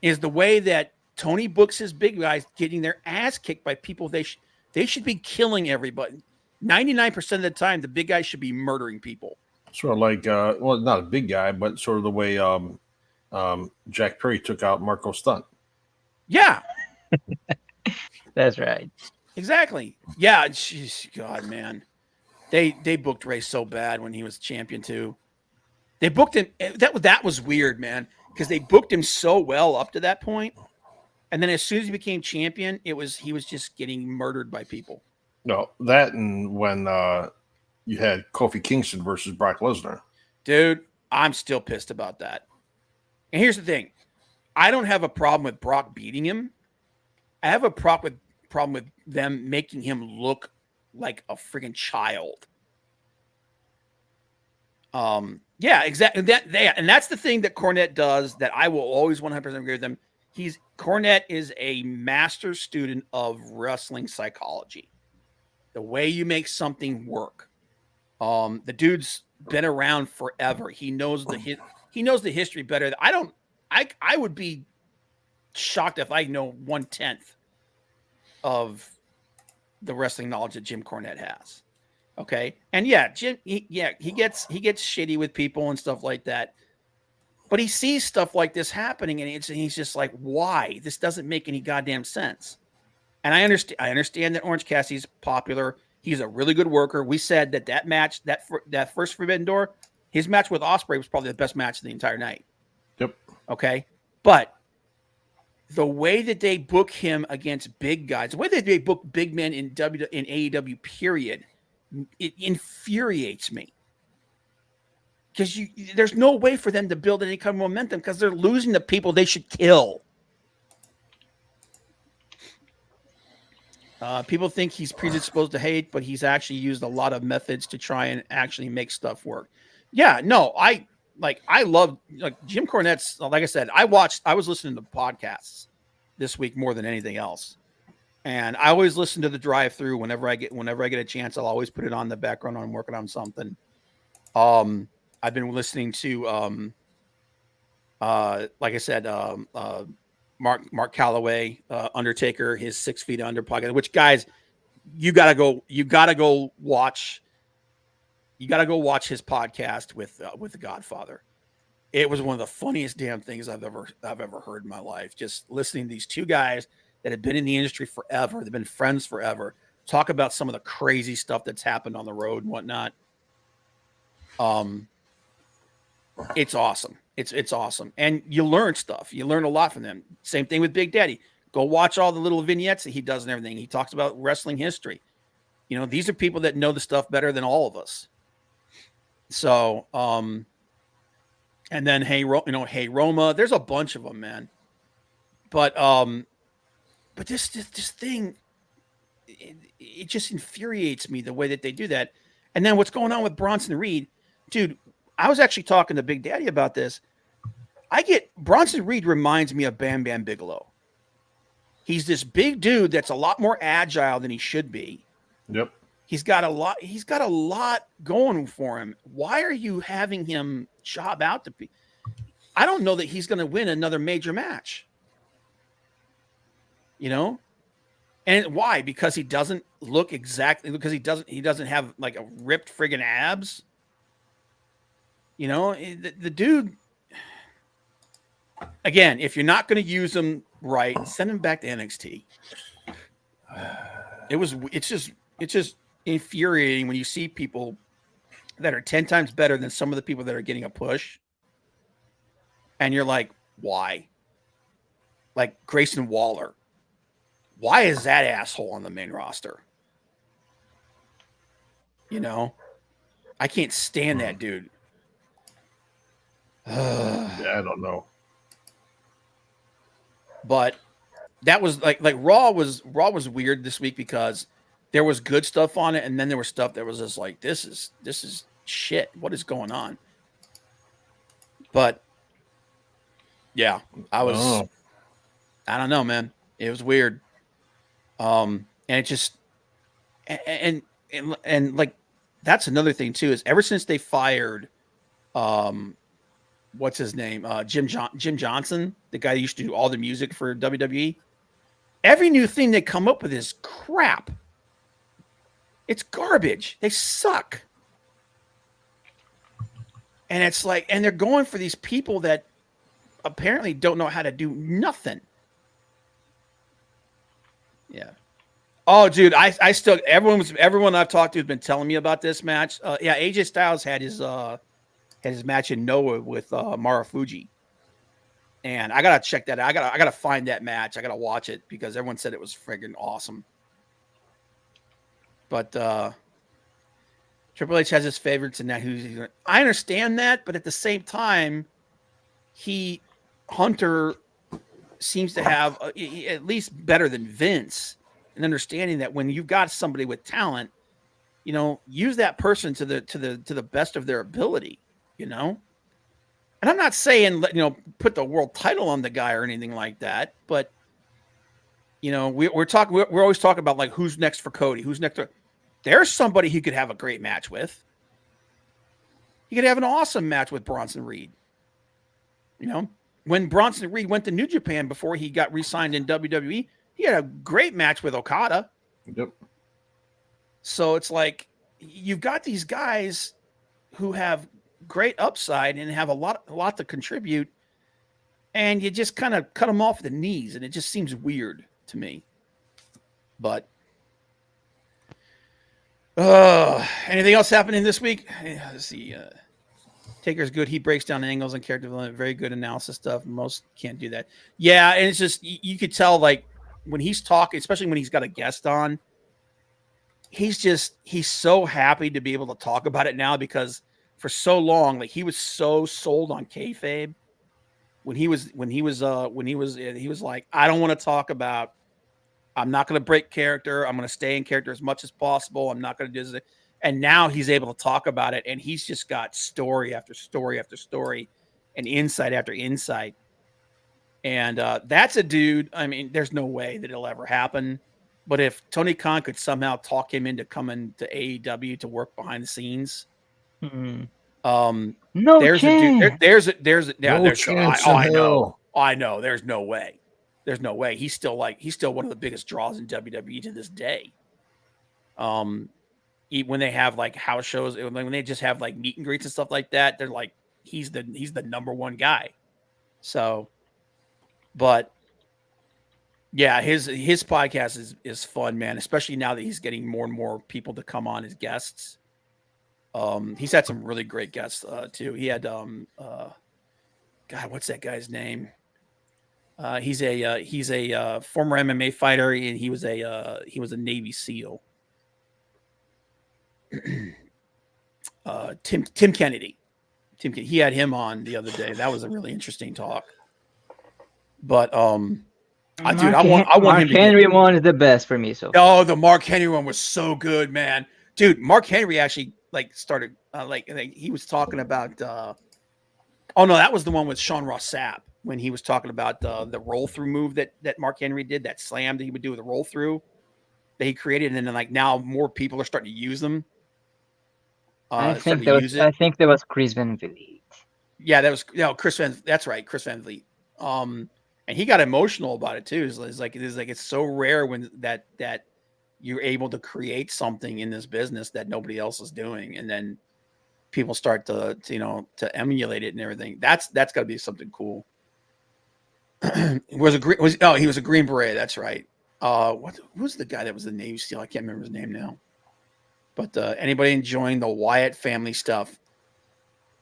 is the way that Tony books his big guys getting their ass kicked by people they should be killing everybody. 99% of the time, the big guys should be murdering people. Sort of like, well, not a big guy, but sort of the way Jack Perry took out Marco Stunt. Yeah. That's right. Exactly. Yeah. Jeez, God, man. They booked Rey so bad when he was champion too. They booked him. That was weird, man, because they booked him so well up to that point. And then as soon as he became champion, he was just getting murdered by people. No, that and when you had Kofi Kingston versus Brock Lesnar. Dude, I'm still pissed about that. And here's the thing. I don't have a problem with Brock beating him. I have a problem with them making him look like a friggin' child. Yeah, exactly. And that's the thing that Cornette does that I will always 100% agree with them. Cornette is a master student of wrestling psychology. The way you make something work. The dude's been around forever. He knows the history better. I would be shocked if I know 1/10 of the wrestling knowledge that Jim Cornette has. Okay. And yeah, Jim, he gets shitty with people and stuff like that. But he sees stuff like this happening, and he's just like, why? This doesn't make any goddamn sense. And I understand that Orange Cassidy's popular. He's a really good worker. We said that match, that first Forbidden Door, his match with Ospreay was probably the best match of the entire night. Yep. Okay. But the way that they book him against big guys, the way that they book big men in AEW, period, it infuriates me. Because there's no way for them to build any kind of momentum because they're losing the people they should kill. People think he's predisposed to hate, but he's actually used a lot of methods to try and actually make stuff work. Yeah, no, I love Jim Cornette's. Like I said, I was listening to podcasts this week more than anything else, And I always listen to the drive-through whenever I get a chance. I'll always put it on the background when I'm working on something. I've been listening to like I said, Mark Calloway, Undertaker, his 6 Feet Under podcast, which guys, you gotta go watch his podcast with the Godfather. It was one of the funniest damn things I've ever heard in my life. Just listening to these two guys that have been in the industry forever, they've been friends forever, talk about some of the crazy stuff that's happened on the road and whatnot. It's awesome. It's awesome. And you learn stuff. You learn a lot from them. Same thing with Big Daddy. Go watch all the little vignettes that he does and everything. He talks about wrestling history. You know, these are people that know the stuff better than all of us. So, and then Hey Roma, there's a bunch of them, man. But this thing, it just infuriates me the way that they do that. And then what's going on with Bronson Reed, dude? I was actually talking to Big Daddy about this. Bronson Reed reminds me of Bam Bam Bigelow. He's this big dude that's a lot more agile than he should be. Yep. He's got a lot going for him. Why are you having him job out to people? I don't know that he's going to win another major match. You know? And why? Because he doesn't look exactly, because he doesn't have like a ripped friggin' abs. You know, the dude, again, if you're not going to use him right, send him back to NXT. It's just infuriating when you see people that are 10 times better than some of the people that are getting a push. And you're like, why? Like Grayson Waller. Why is that asshole on the main roster? You know, I can't stand that dude. Yeah, I don't know. But that was like Raw was weird this week because there was good stuff on it, and then there was stuff that was just like, this is shit. What is going on? But yeah, I don't know, man. It was weird. And it just and like that's another thing too, is ever since they fired what's his name? Jim Johnson, the guy that used to do all the music for WWE. Every new thing they come up with is crap. It's garbage. They suck. And it's like, and they're going for these people that apparently don't know how to do nothing. Yeah. Oh, dude, I still, everyone I've talked to has been telling me about this match. Yeah, AJ Styles had his match in Noah with Marufuji. And I gotta check that out. I gotta find that match. I gotta watch it because everyone said it was friggin' awesome. But Triple H has his favorites in that. I understand that, but at the same time, Hunter seems to have at least better than Vince in understanding that when you've got somebody with talent, you know, use that person to the best of their ability. You know, and I'm not saying, you know, put the world title on the guy or anything like that, but you know, we're always talking about like who's next for Cody, who's next. There's somebody he could have a great match with. He could have an awesome match with Bronson Reed. You know, when Bronson Reed went to New Japan before he got re-signed in WWE, he had a great match with Okada. Yep. So it's like you've got these guys who have great upside and have a lot to contribute, and you just kind of cut them off at the knees, and it just seems weird to me. But anything else happening this week? Let's see. Taker's good. He breaks down angles and character development. Very good analysis stuff. Most can't do that. Yeah, and it's just you could tell like when he's talking, especially when he's got a guest on, he's so happy to be able to talk about it now because for so long, like he was so sold on kayfabe when he was like, I don't want to talk about, I'm not going to break character. I'm going to stay in character as much as possible. I'm not going to do this. And now he's able to talk about it. And he's just got story after story after story and insight after insight. And that's a dude. I mean, there's no way that it'll ever happen. But if Tony Khan could somehow talk him into coming to AEW to work behind the scenes, No there's chance. a dude. There's No chance in hell. I know. There's no way. There's no way. He's still one of the biggest draws in WWE to this day. When they have like house shows, when they just have like meet and greets and stuff like that, they're like, he's the number one guy. So, but yeah, his podcast is fun, man. Especially now that he's getting more and more people to come on as guests. He's had some really great guests too. He had God, what's that guy's name? He's a former MMA fighter, and he was a Navy SEAL. Tim Kennedy. He had him on the other day. That was a really interesting talk. But dude, I want Mark him to Henry one is the best for me. So the Mark Henry one was so good, man. Dude, Mark Henry actually started he was talking about oh no, that was the one with Sean Ross Sapp when he was talking about the roll through move that Mark Henry did, that slam that he would do with the roll through that he created, and then like now more people are starting to use them. I think that was Chris Van Vliet. Yeah, that was that's right, Chris Van Vliet. And he got emotional about it too. It's so rare when that you're able to create something in this business that nobody else is doing, and then people start to emulate it and everything. That's got to be something cool. He was a Green Beret. That's right. Who's the guy that was the Navy SEAL? I can't remember his name now. But anybody enjoying the Wyatt family stuff?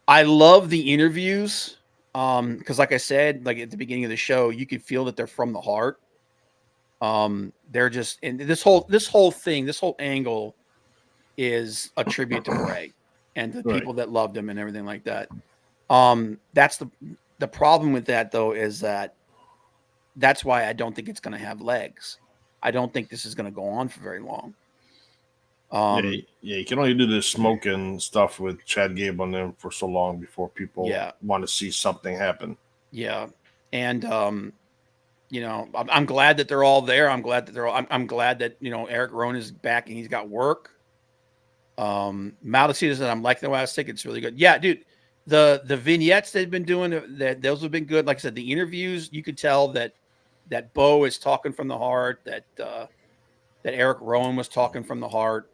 I love the interviews because, like I said, like at the beginning of the show, you could feel that they're from the heart. They're just, and this whole thing, this whole angle is a tribute to Bray and the people that loved him and everything like that. That's the problem with that though, is that's why I don't think it's going to have legs. I don't think this is going to go on for very long. You can only do this smoking stuff with Chad Gable and them for so long before people want to see something happen. Yeah. And, I'm glad that they're all there. I'm glad that I'm glad that, Eric Rowan is back and he's got work. Maladicita said, I'm liking the way I think it's really good. Yeah, dude, the vignettes they've been doing, those have been good. Like I said, the interviews, you could tell that Bo is talking from the heart, that Eric Rowan was talking from the heart.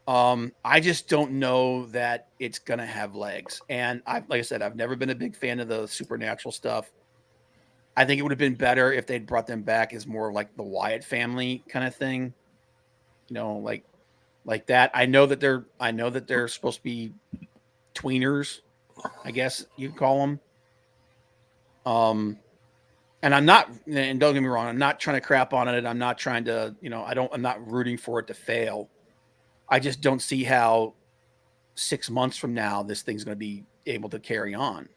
I just don't know that it's going to have legs. And like I said, I've never been a big fan of the supernatural stuff. I think it would have been better if they'd brought them back as more like the Wyatt family kind of thing, like that. I know that they're supposed to be tweeners, I guess you could call them. And and don't get me wrong, I'm not trying to crap on it. I'm not trying to, I'm not rooting for it to fail. I just don't see how 6 months from now this thing's going to be able to carry on.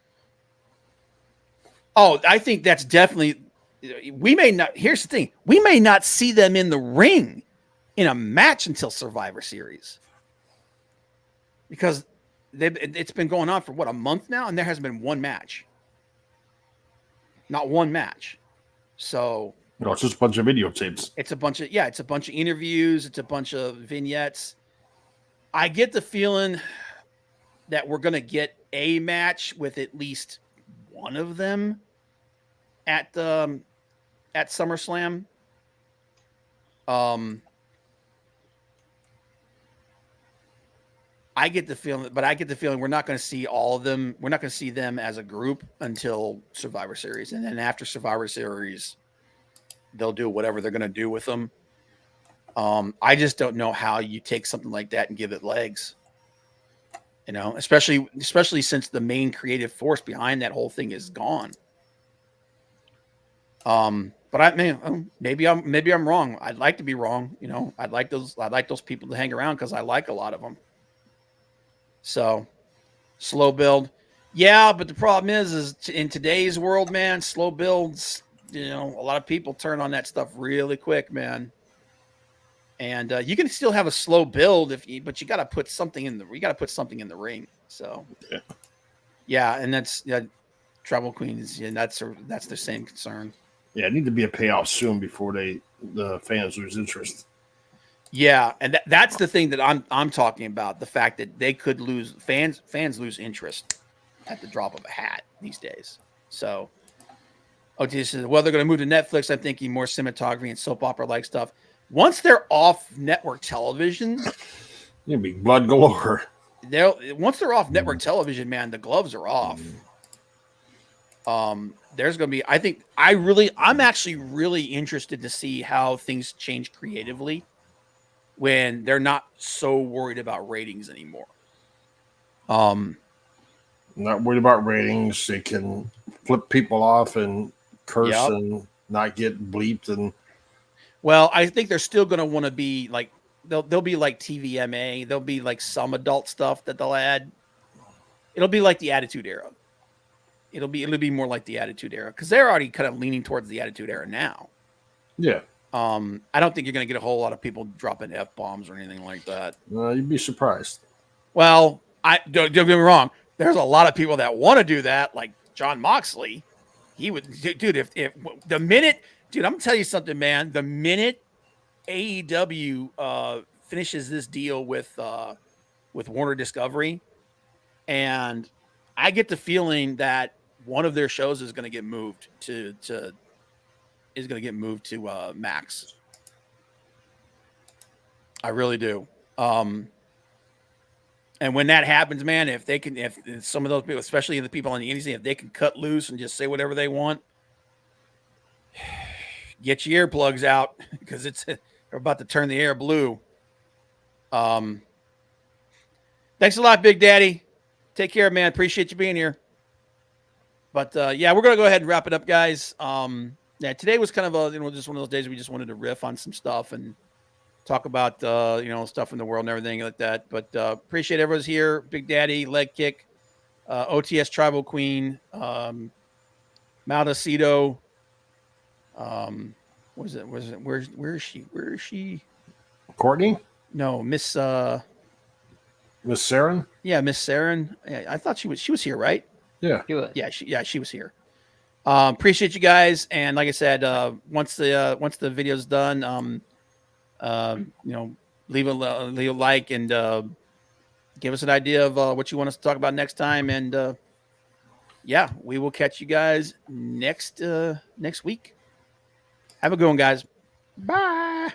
Oh, I think that's definitely. We may not. Here's the thing: we may not see them in the ring in a match until Survivor Series, because it's been going on for a month now, and there hasn't been one match. Not one match. So it's just a bunch of videotapes. It's a bunch of interviews. It's a bunch of vignettes. I get the feeling that we're going to get a match with at least one of them at SummerSlam. I get the feeling we're not going to see all of them. We're not going to see them as a group until Survivor Series, and then after Survivor Series, they'll do whatever they're going to do with them. I just don't know how you take something like that and give it legs. Especially since the main creative force behind that whole thing is gone. But maybe I'm wrong. I'd like to be wrong. I'd like those people to hang around because I like a lot of them. So, slow build. Yeah, but the problem is in today's world, man, slow builds, a lot of people turn on that stuff really quick, man. And you can still have a slow build but you got to put something in the ring. So, yeah, and that's Tribal Queens, and that's the same concern. Yeah, it need to be a payoff soon before the fans lose interest. Yeah, and that's the thing that I'm talking about. The fact that they could lose fans lose interest at the drop of a hat these days. So, OT says, well, they're going to move to Netflix. I'm thinking more cinematography and soap opera like stuff. Once they're off network television, It'd be blood galore. Once they're off network television, man, the gloves are off. There's going to be, I'm actually really interested to see how things change creatively when they're not so worried about ratings anymore. Not worried about ratings. They can flip people off and curse and not get bleeped. And well, I think they're still going to want to be like, they'll be like TVMA. There'll be like some adult stuff that they'll add. It'll be like the Attitude Era. It'll be more like the Attitude Era because they're already kind of leaning towards the Attitude Era now. Yeah. I don't think you're going to get a whole lot of people dropping F-bombs or anything like that. You'd be surprised. Well, don't get me wrong. There's a lot of people that want to do that, like John Moxley. He would, dude. If the minute, dude, I'm gonna tell you something, man. The minute AEW finishes this deal with Warner Discovery, and I get the feeling that one of their shows is going to get moved to Max. I really do. And when that happens, man, if some of those people, especially the people on the indie scene, if they can cut loose and just say whatever they want, get your earplugs out because they're about to turn the air blue. Thanks a lot, Big Daddy. Take care, man. Appreciate you being here. But yeah, we're gonna go ahead and wrap it up, guys. Yeah, today was kind of just one of those days we just wanted to riff on some stuff and talk about stuff in the world and everything like that. But appreciate everyone's here. Big Daddy, Leg Kick, OTS Tribal Queen, Maldacito. Where is she? Courtney? No, Miss Saren? Yeah, Miss Saren. Yeah, I thought she was here, right? Yeah. She was here. Appreciate you guys. And like I said, once the video's done, leave a like and give us an idea of what you want us to talk about next time. And yeah, we will catch you guys next week. Have a good one, guys. Bye.